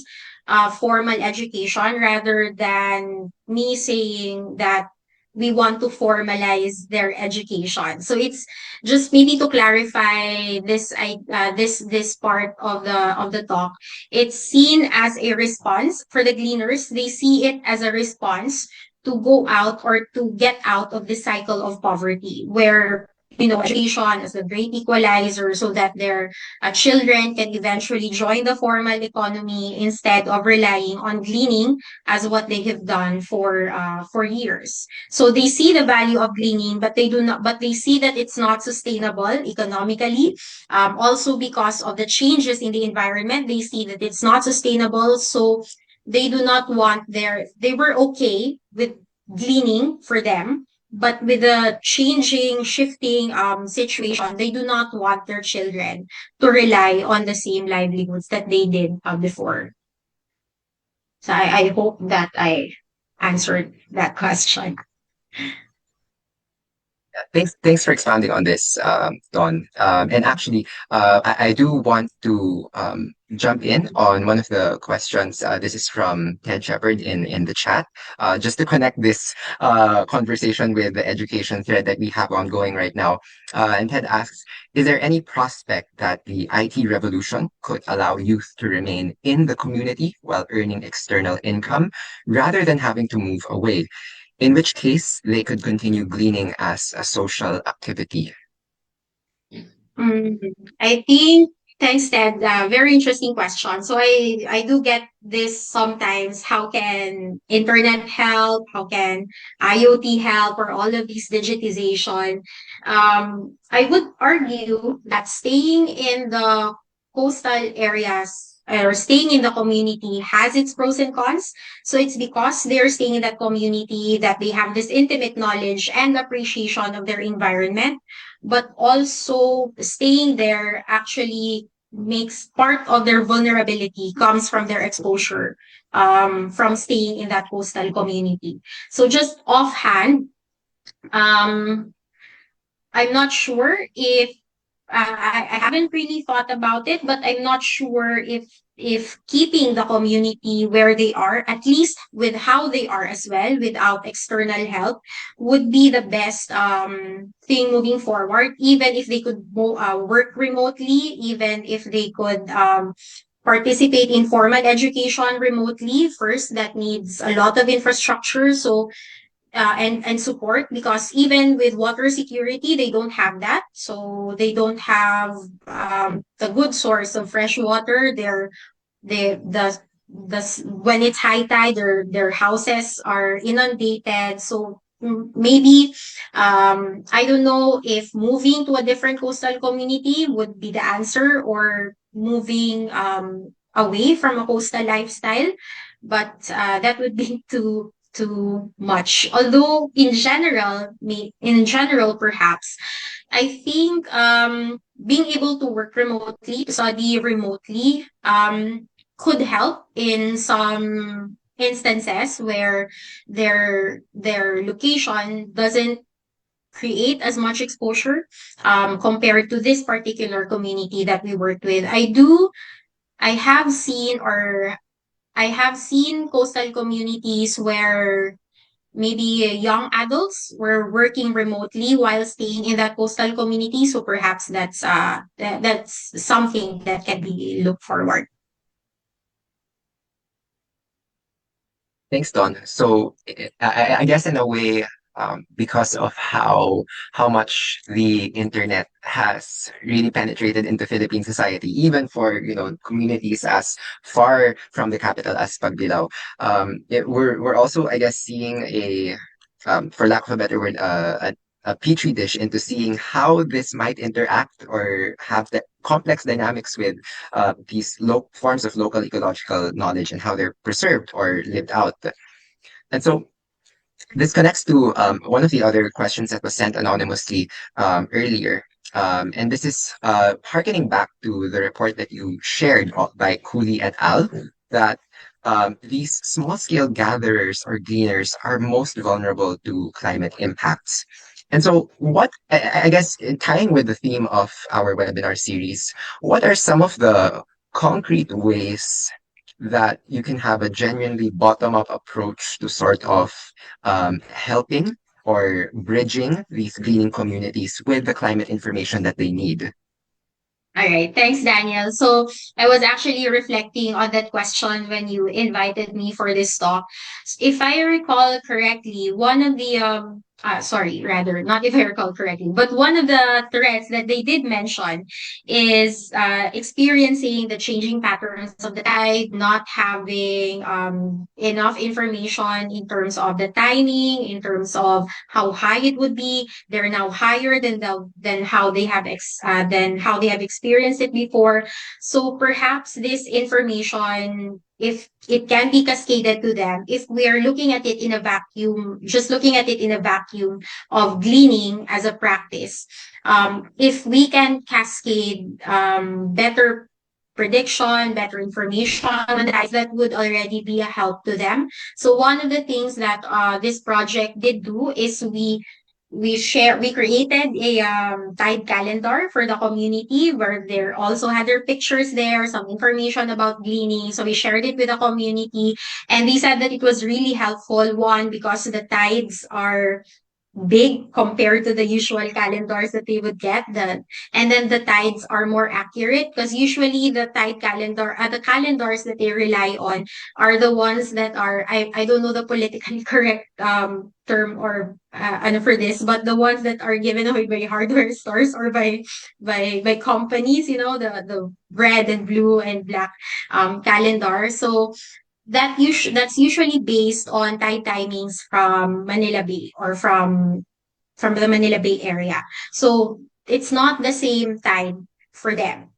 formal education rather than me saying that we want to formalize their education. So it's just maybe to clarify this part of the talk. It's seen as a response for the gleaners. They see it as a response to go out or to get out of the cycle of poverty where education as a great equalizer so that their children can eventually join the formal economy instead of relying on gleaning as what they have done for years. So they see the value of gleaning, but they see that it's not sustainable economically. Also because of the changes in the environment, they see that it's not sustainable. So they do not want they were okay with gleaning for them, but with the changing, shifting situation, they do not want their children to rely on the same livelihoods that they did before. So I hope that I answered that question. Thanks for expounding on this, Don. And actually, I do want to jump in on one of the questions. This is from Ted Shepard in the chat, just to connect this conversation with the education thread that we have ongoing right now. And Ted asks, is there any prospect that the IT revolution could allow youth to remain in the community while earning external income rather than having to move away? In which case they could continue gleaning as a social activity. Mm, I think thanks, Ted. Very interesting question. So I do get this sometimes. How can internet help? How can IoT help? Or all of these digitization? I would argue that staying in the coastal areas or staying in the community has its pros and cons. So it's because they're staying in that community that they have this intimate knowledge and appreciation of their environment, but also staying there actually makes part of their vulnerability comes from their exposure from staying in that coastal community. So just offhand, um, I'm not sure if I haven't really thought about it, but I'm not sure if keeping the community where they are, at least with how they are as well, without external help, would be the best thing moving forward. Even if they could work remotely, even if they could participate in formal education remotely. First, that needs a lot of infrastructure. So and support, because even with water security they don't have that, so they don't have a good source of fresh water. They the when it's high tide, their houses are inundated. So maybe I don't know if moving to a different coastal community would be the answer, or moving away from a coastal lifestyle, but that would be too much. Although in general perhaps, I think being able to work remotely, to study remotely, could help in some instances where their location doesn't create as much exposure compared to this particular community that we worked with. I have seen or I have seen coastal communities where maybe young adults were working remotely while staying in that coastal community. So perhaps that's something that can be looked forward. Thanks, Don. So I guess in a way, because of how much the internet has really penetrated into Philippine society, even for communities as far from the capital as Pagbilao, we're also, I guess, seeing for lack of a better word, a petri dish into seeing how this might interact or have the complex dynamics with these forms of local ecological knowledge and how they're preserved or lived out. And so this connects to one of the other questions that was sent anonymously earlier. And this is harkening back to the report that you shared by Cooley et al. That these small scale gatherers or gleaners are most vulnerable to climate impacts. And so, I guess, tying with the theme of our webinar series, what are some of the concrete ways that you can have a genuinely bottom-up approach to sort of helping or bridging these greening communities with the climate information that they need? All right. Thanks, Daniel. So I was actually reflecting on that question when you invited me for this talk. If I recall correctly, one of the sorry, rather, not if I recall correctly, but one of the threats that they did mention is experiencing the changing patterns of the tide, not having enough information in terms of the timing, in terms of how high it would be. They're now higher than how they have than how they have experienced it before. So perhaps this information, if it can be cascaded to them, if we are looking at it in a vacuum, just looking at it in a vacuum of gleaning as a practice, if we can cascade better prediction, better information on the tides, that would already be a help to them. So one of the things that this project did do is we created a tide calendar for the community where they also had their pictures there, some information about gleaning. So we shared it with the community, and they said that it was really helpful. One, because the tides are big compared to the usual calendars that they would get. And then the tides are more accurate because usually the calendars that they rely on are the ones that are, I don't know the politically correct term or ano for this, but the ones that are given away by hardware stores or by companies, the red and blue and black calendar. So that's usually based on tide timings from Manila Bay or from the Manila Bay area. So it's not the same tide for them.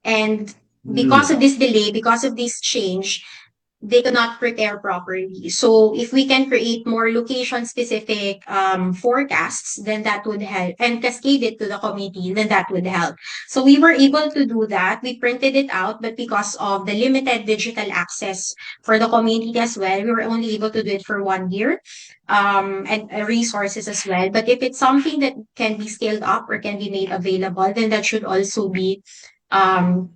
And because Mm, of this delay, because of this change, they could not prepare properly. So if we can create more location specific forecasts, then that would help, and cascade it to the committee, then that would help. So we were able to do that. We printed it out, but because of the limited digital access for the community as well, we were only able to do it for 1 year, and resources as well. But if it's something that can be scaled up or can be made available, then that should also be um,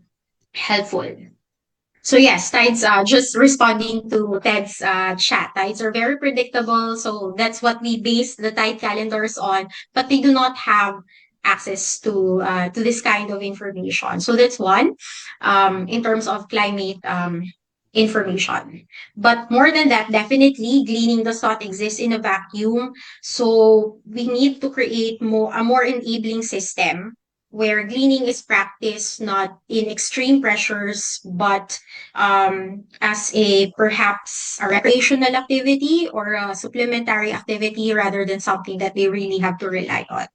helpful. So yes, tides, just responding to Ted's chat, tides are very predictable. So that's what we base the tide calendars on, but they do not have access to this kind of information. So that's one, in terms of climate information. But more than that, definitely gleaning does not exist in a vacuum. So we need to create a more enabling system where gleaning is practiced not in extreme pressures, but as a perhaps a recreational activity or a supplementary activity rather than something that they really have to rely on.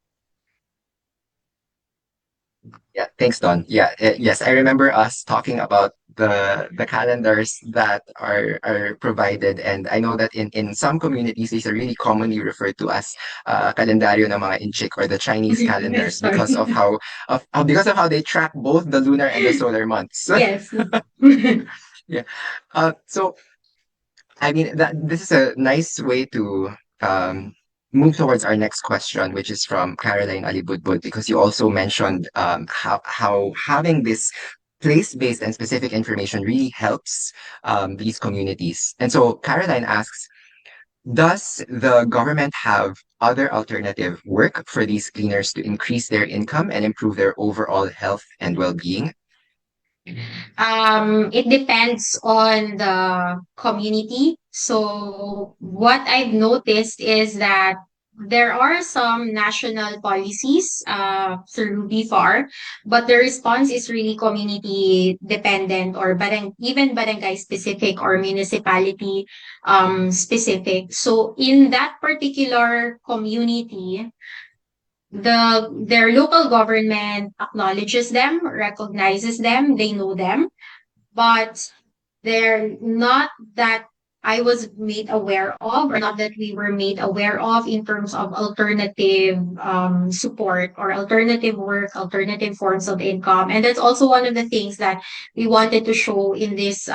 yeah, thanks, Don. Yeah, yes, I remember us talking about the calendars that are provided, and I know that in some communities these are really commonly referred to as kalendaryo ng mga Inchik or the Chinese calendars because Sorry. of how they track both the lunar and the solar months. Yes. Yeah. So I mean that this is a nice way to um, move towards our next question, which is from Caroline Alibudbud, because you also mentioned how having this place-based and specific information really helps these communities. And so Caroline asks, does the government have other alternative work for these cleaners to increase their income and improve their overall health and well-being? It depends on the community. So what I've noticed is that there are some national policies through BFAR, but the response is really community dependent or even barangay specific or municipality specific. So in that particular community, their local government acknowledges them, recognizes them, they know them, but they're not that I was made aware of, or not that we were made aware of in terms of alternative support or alternative work, alternative forms of income. And that's also one of the things that we wanted to show in this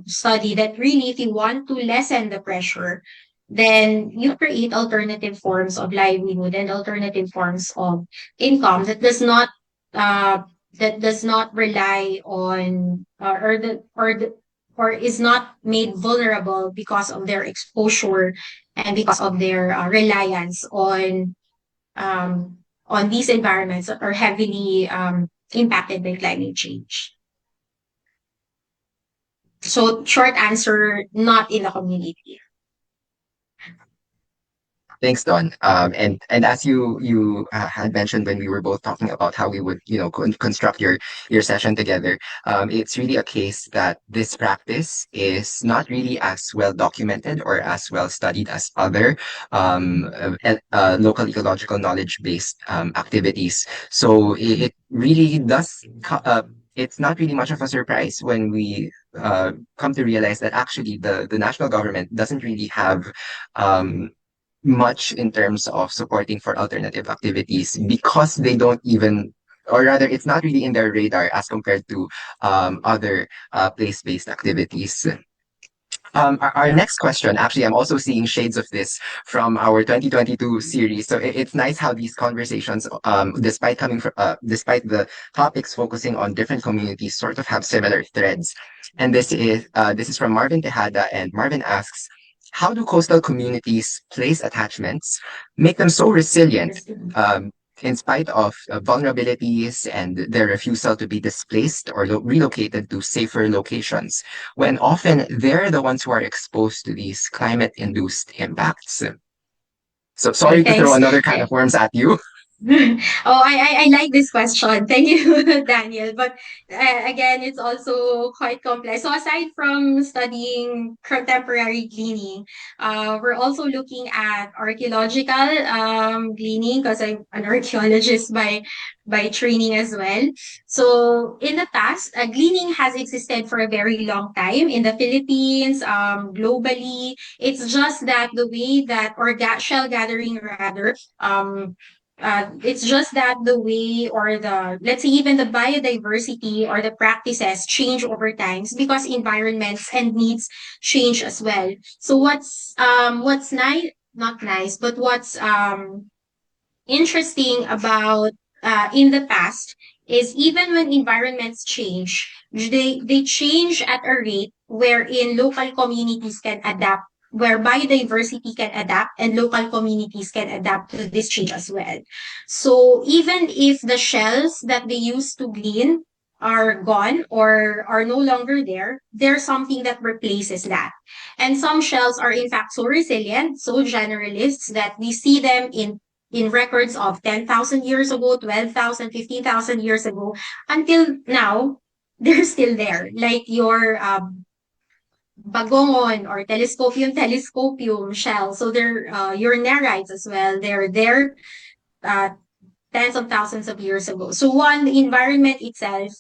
study, that really, if you want to lessen the pressure, then you create alternative forms of livelihood and alternative forms of income uh, that does not rely on or is not made vulnerable because of their exposure and because of their reliance on these environments that are heavily impacted by climate change. So short answer, not in the community. Thanks, Don. And as you had mentioned when we were both talking about how we would, construct your session together, it's really a case that this practice is not really as well documented or as well studied as other local ecological knowledge-based activities. So it really does. It's not really much of a surprise when we come to realize that actually the national government doesn't really have um, much in terms of supporting for alternative activities because they don't even, or rather, it's not really in their radar as compared to other place-based activities. Our Yeah. next question, actually, I'm also seeing shades of this from our 2022 series. So it's nice how these conversations, despite the topics focusing on different communities, sort of have similar threads. And this is from Marvin Tejada, and Marvin asks, how do coastal communities place attachments make them so resilient? In spite of vulnerabilities and their refusal to be displaced or relocated to safer locations, when often they're the ones who are exposed to these climate-induced impacts. So Okay, sorry to throw thanks. another kind of worms at you. Oh, I like this question. Thank you, Daniel. But again, it's also quite complex. So aside from studying contemporary gleaning, we're also looking at archaeological gleaning because I'm an archaeologist by training as well. So in the past, gleaning has existed for a very long time in the Philippines, globally. It's just that the way that shell gathering rather it's just that the way or the, let's say, even the biodiversity or the practices change over times because environments and needs change as well. So what's nice, not nice, but what's interesting about in the past is even when environments change, they change at a rate wherein local communities can adapt, where biodiversity can adapt and local communities can adapt to this change as well. So even if the shells that they used to glean are gone or are no longer there, there's something that replaces that. And some shells are in fact so resilient, so generalists that we see them in records of 10,000 years ago, 12,000, 15,000 years ago, until now, they're still there. Like your bagongon or telescopium shell. So they're your nerites as well. They're there uh, tens of thousands of years ago. So one, the environment itself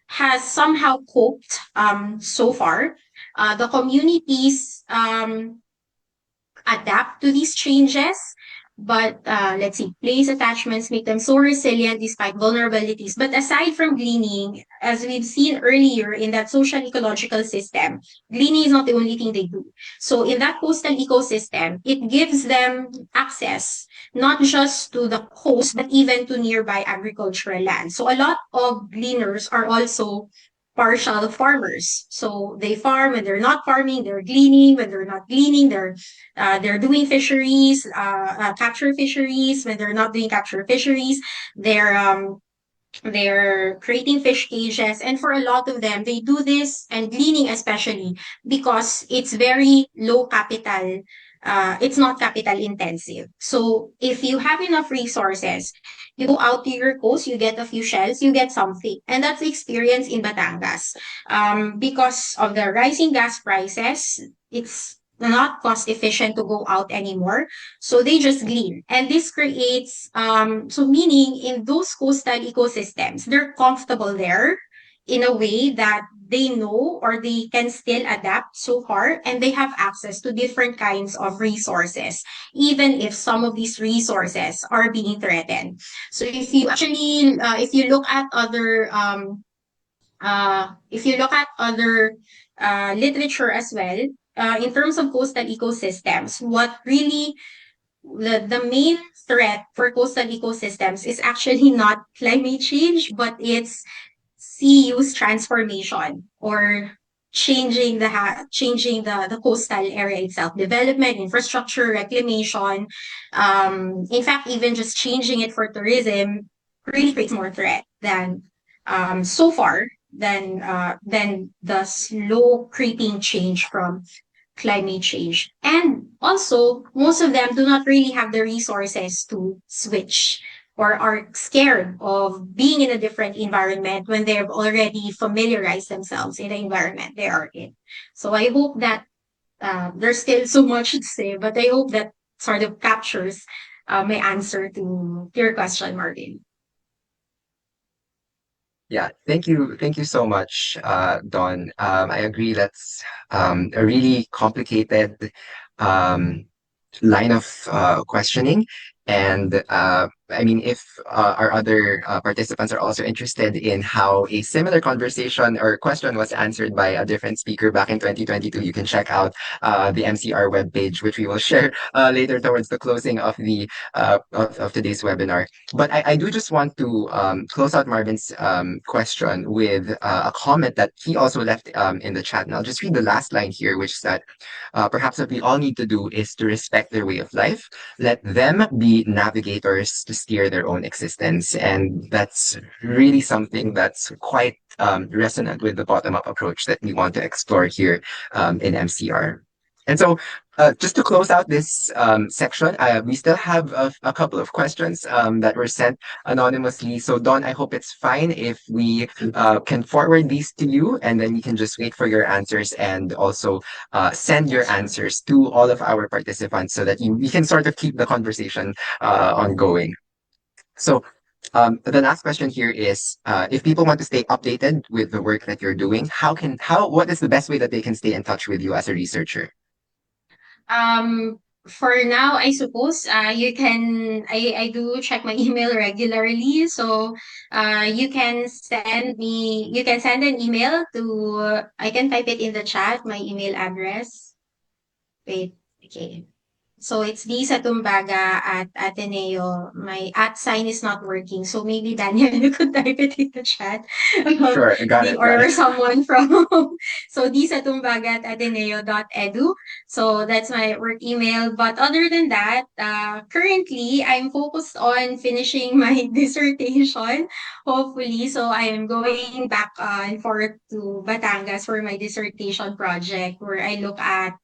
has somehow coped so far. The communities adapt to these changes. But let's see, place attachments make them so resilient despite vulnerabilities. But aside from gleaning, as we've seen earlier in that social ecological system, gleaning is not the only thing they do. So in that coastal ecosystem, it gives them access not just to the coast, but even to nearby agricultural land. So a lot of gleaners are also partial farmers. So they farm when they're not farming, they're gleaning when they're not gleaning, they're doing fisheries, capture fisheries. When they're not doing capture fisheries, they're um, they're creating fish cages. And for a lot of them, they do this and gleaning especially because it's very low capital. It's not capital intensive. So if you have enough resources, you go out to your coast, you get a few shells, you get something. And that's the experience in Batangas. Because of the rising gas prices, it's not cost efficient to go out anymore. So they just glean. And this creates, so meaning in those coastal ecosystems, they're comfortable there in a way that they know or they can still adapt so far and they have access to different kinds of resources, even if some of these resources are being threatened. So if you look at other literature as well, in terms of coastal ecosystems, what really the main threat for coastal ecosystems is actually not climate change, but it's sea use transformation or changing the coastal area itself, development, infrastructure, reclamation. In fact, even just changing it for tourism really creates more threat than so far than the slow creeping change from climate change. And also, most of them do not really have the resources to switch or are scared of being in a different environment when they've already familiarized themselves in the environment they are in. So I hope that there's still so much to say, but I hope that sort of captures my answer to your question, Marvin. Yeah, thank you so much, Dawn. I agree that's a really complicated um, line of questioning. And I mean, if our other participants are also interested in how a similar conversation or question was answered by a different speaker back in 2022, you can check out the MCR webpage, which we will share later towards the closing of the of today's webinar. But I do just want to close out Marvin's question with a comment that he also left in the chat. And I'll just read the last line here, which is that perhaps what we all need to do is to respect their way of life, let them be navigators to steer their own existence. And that's really something that's quite resonant with the bottom up approach that we want to explore here in MCR. And so, just to close out this section, we still have a couple of questions that were sent anonymously. So, Don, I hope it's fine if we can forward these to you, and then you can just wait for your answers and also send your answers to all of our participants so that we can sort of keep the conversation ongoing. So, the last question here is, if people want to stay updated with the work that you're doing, what is the best way that they can stay in touch with you as a researcher? For now, I suppose you can. I do check my email regularly, so you can send an email to. I can type it in the chat. My email address. Wait. Okay. So it's D Satumbaga at Ateneo. My at sign is not working. So maybe Daniel, you could type it in the chat. Sure, got it, got Or it. someone from so D Satumbaga at Ateneo.edu. So that's my work email. But other than that, currently I'm focused on finishing my dissertation, hopefully. So I am going back and forth to Batangas for my dissertation project where I look at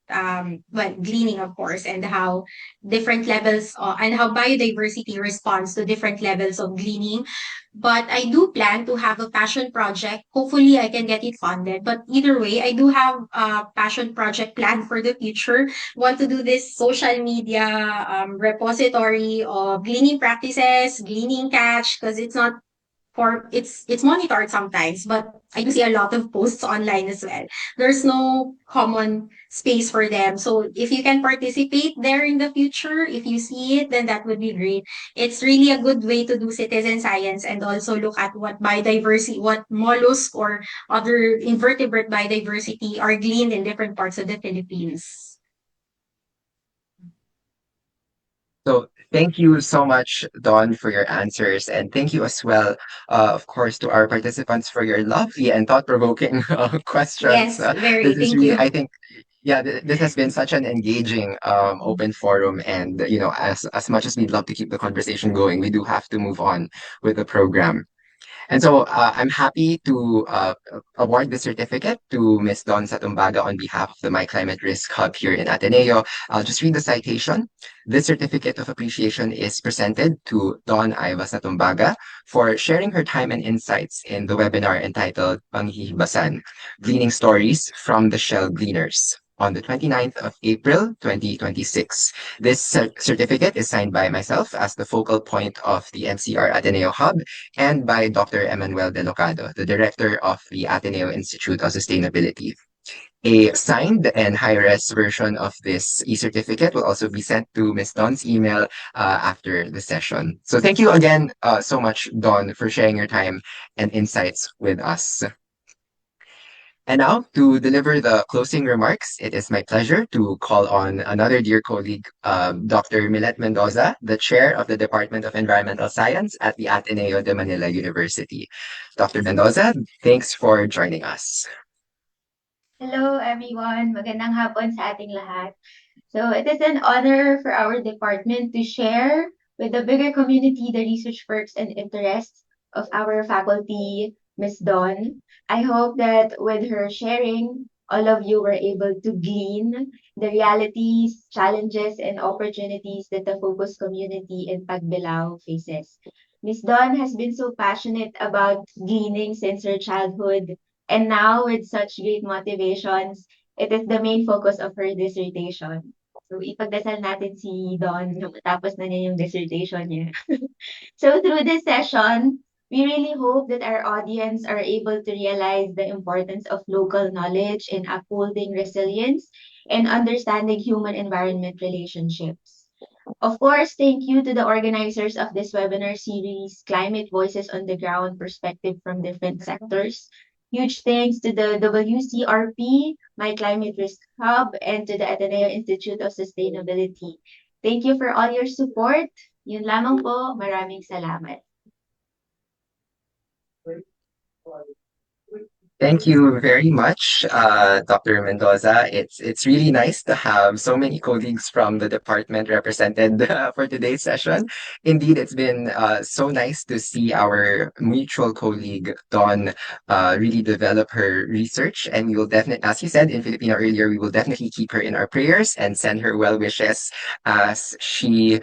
well, gleaning, of course, and how different levels and how biodiversity responds to different levels of gleaning. But I do plan to have a passion project. Hopefully, I can get it funded. But either way, I do have a passion project planned for the future. Want to do this social media repository of gleaning practices, gleaning catch, because it's monitored sometimes, but I do see a lot of posts online as well. There's no common space for them. So if you can participate there in the future, if you see it, then that would be great. It's really a good way to do citizen science and also look at what biodiversity, what mollusk or other invertebrate biodiversity are gleaned in different parts of the Philippines. So thank you so much, Dawn, for your answers. And thank you as well, of course, to our participants for your lovely and thought-provoking questions. Yes, very. This is Thank really, you. I think, yeah, this has been such an engaging open forum. And, as much as we'd love to keep the conversation going, we do have to move on with the program. And so I'm happy to award the certificate to Ms. Dawn Satumbaga on behalf of the My Climate Risk Hub here in Ateneo. I'll just read the citation. This certificate of appreciation is presented to Dawn Iva Satumbaga for sharing her time and insights in the webinar entitled Panghihibasan, Gleaning Stories from the Shell Gleaners on the 29th of April, 2026. This certificate is signed by myself as the focal point of the MCR Ateneo Hub and by Dr. Emmanuel De Locado, the director of the Ateneo Institute of Sustainability. A signed and high-res version of this e-certificate will also be sent to Ms. Dawn's email after the session. So thank you again so much, Dawn, for sharing your time and insights with us. And now, to deliver the closing remarks, it is my pleasure to call on another dear colleague, Dr. Milet Mendoza, the chair of the Department of Environmental Science at the Ateneo de Manila University. Dr. Mendoza, thanks for joining us. Hello everyone, magandang hapon sa ating lahat. So it is an honor for our department to share with the bigger community the research works and interests of our faculty, Ms. Dawn. I hope that with her sharing, all of you were able to glean the realities, challenges, and opportunities that the focus community in Pagbilao faces. Ms. Dawn has been so passionate about gleaning since her childhood, and now with such great motivations, it is the main focus of her dissertation. So, ipagdasal natin si Don na matapos na niya yung dissertation niya. So, through this session, we really hope that our audience are able to realize the importance of local knowledge in upholding resilience and understanding human-environment relationships. Of course, thank you to the organizers of this webinar series, Climate Voices on the Ground Perspective from Different Sectors. Huge thanks to the WCRP, My Climate Risk Hub, and to the Ateneo Institute of Sustainability. Thank you for all your support. Yun lamang po. Maraming salamat. Thank you very much, Dr. Mendoza. It's really nice to have so many colleagues from the department represented for today's session. Indeed, it's been so nice to see our mutual colleague Dawn really develop her research, and we will definitely, as you said in Filipino earlier, we will definitely keep her in our prayers and send her well wishes as she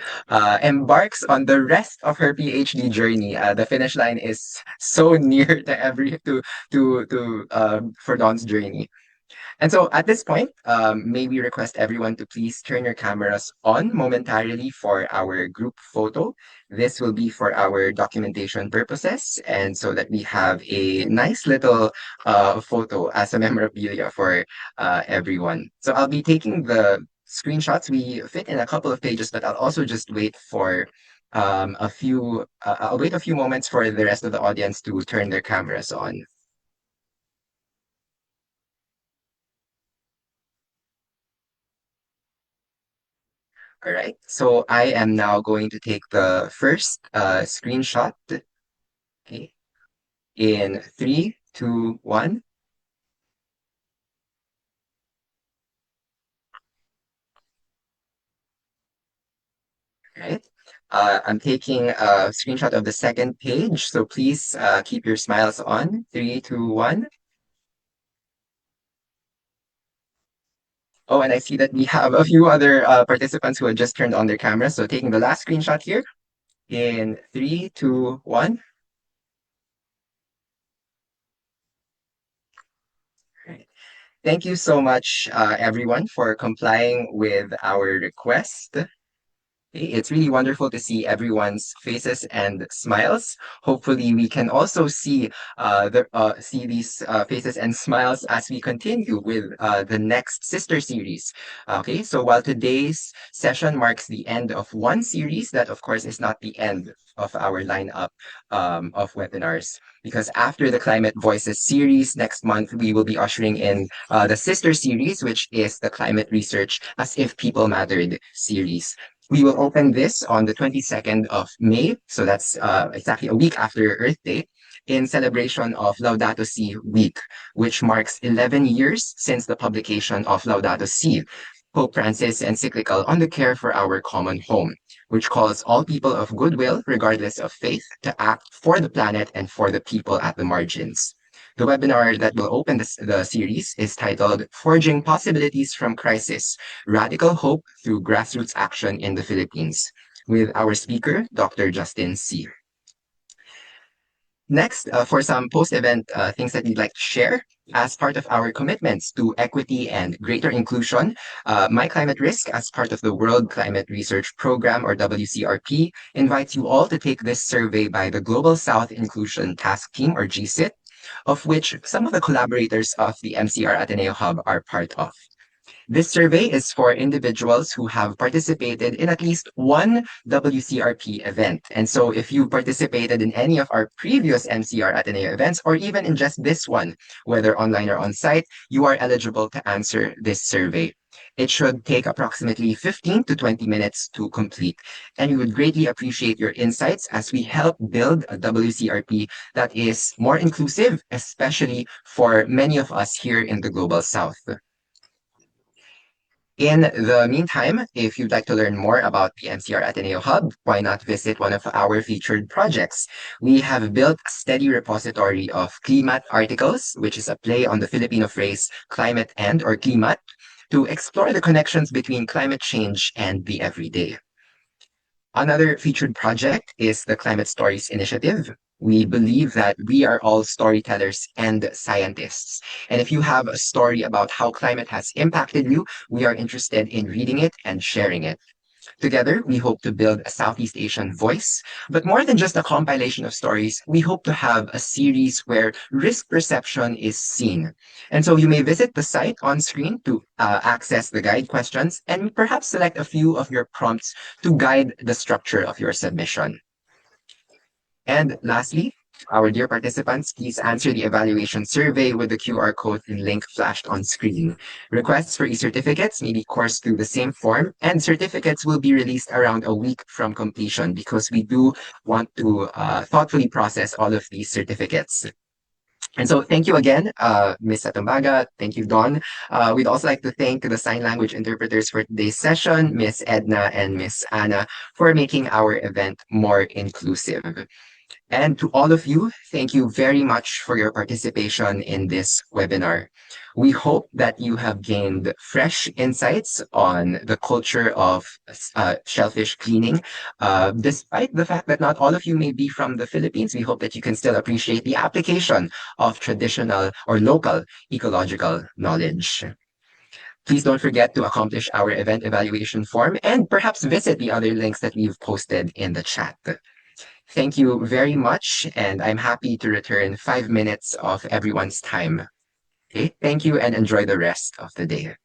embarks on the rest of her PhD journey. The finish line is so near to for Dawn's journey. And so at this point, may we request everyone to please turn your cameras on momentarily for our group photo. This will be for our documentation purposes, and so that we have a nice little photo as a memorabilia for everyone. So I'll be taking the screenshots. We fit in a couple of pages, but I'll also just wait for I'll wait a few moments for the rest of the audience to turn their cameras on. All right, so I am now going to take the first screenshot. Okay, in 3, 2, 1. All right, I'm taking a screenshot of the second page, so please keep your smiles on. 3, 2, 1. Oh, and I see that we have a few other participants who had just turned on their cameras. So taking the last screenshot here in 3, 2, 1. Right. Thank you so much, everyone, for complying with our request. It's really wonderful to see everyone's faces and smiles. Hopefully, we can also see these faces and smiles as we continue with the next sister series. Okay, so while today's session marks the end of one series, that of course is not the end of our lineup of webinars. Because after the Climate Voices series next month, we will be ushering in the sister series, which is the Climate Research as If People Mattered series. We will open this on the 22nd of May, so that's exactly a week after Earth Day, in celebration of Laudato Si Week, which marks 11 years since the publication of Laudato Si, Pope Francis' encyclical on the care for our common home, which calls all people of goodwill, regardless of faith, to act for the planet and for the people at the margins. The webinar that will open the series is titled Forging Possibilities from Crisis, Radical Hope Through Grassroots Action in the Philippines, with our speaker, Dr. Justin C. Next, for some post-event things that we'd like to share, as part of our commitments to equity and greater inclusion, My Climate Risk, as part of the World Climate Research Program, or WCRP, invites you all to take this survey by the Global South Inclusion Task Team, or GSIT, of which some of the collaborators of the MCR Ateneo Hub are part of. This survey is for individuals who have participated in at least one WCRP event. And so if you participated in any of our previous MCR Ateneo events, or even in just this one, whether online or on site, you are eligible to answer this survey. It should take approximately 15 to 20 minutes to complete. And we would greatly appreciate your insights as we help build a WCRP that is more inclusive, especially for many of us here in the Global South. In the meantime, if you'd like to learn more about the MCR Ateneo Hub, why not visit one of our featured projects? We have built a steady repository of Climat articles, which is a play on the Filipino phrase climate and or climat, to explore the connections between climate change and the everyday. Another featured project is the Climate Stories Initiative. We believe that we are all storytellers and scientists. And if you have a story about how climate has impacted you, we are interested in reading it and sharing it. Together, we hope to build a Southeast Asian voice, but more than just a compilation of stories, we hope to have a series where risk perception is seen. And so you may visit the site on screen to access the guide questions and perhaps select a few of your prompts to guide the structure of your submission. And lastly, our dear participants, please answer the evaluation survey with the QR code and link flashed on screen. Requests for e-certificates may be coursed through the same form, and certificates will be released around a week from completion because we do want to thoughtfully process all of these certificates. And so thank you again, Ms. Satumbaga. Thank you, Don. We'd also like to thank the sign language interpreters for today's session, Ms. Edna and Ms. Anna, for making our event more inclusive. And to all of you, thank you very much for your participation in this webinar. We hope that you have gained fresh insights on the culture of shellfish cleaning. Despite the fact that not all of you may be from the Philippines, we hope that you can still appreciate the application of traditional or local ecological knowledge. Please don't forget to accomplish our event evaluation form and perhaps visit the other links that we've posted in the chat. Thank you very much, and I'm happy to return 5 minutes of everyone's time. Okay, thank you and enjoy the rest of the day.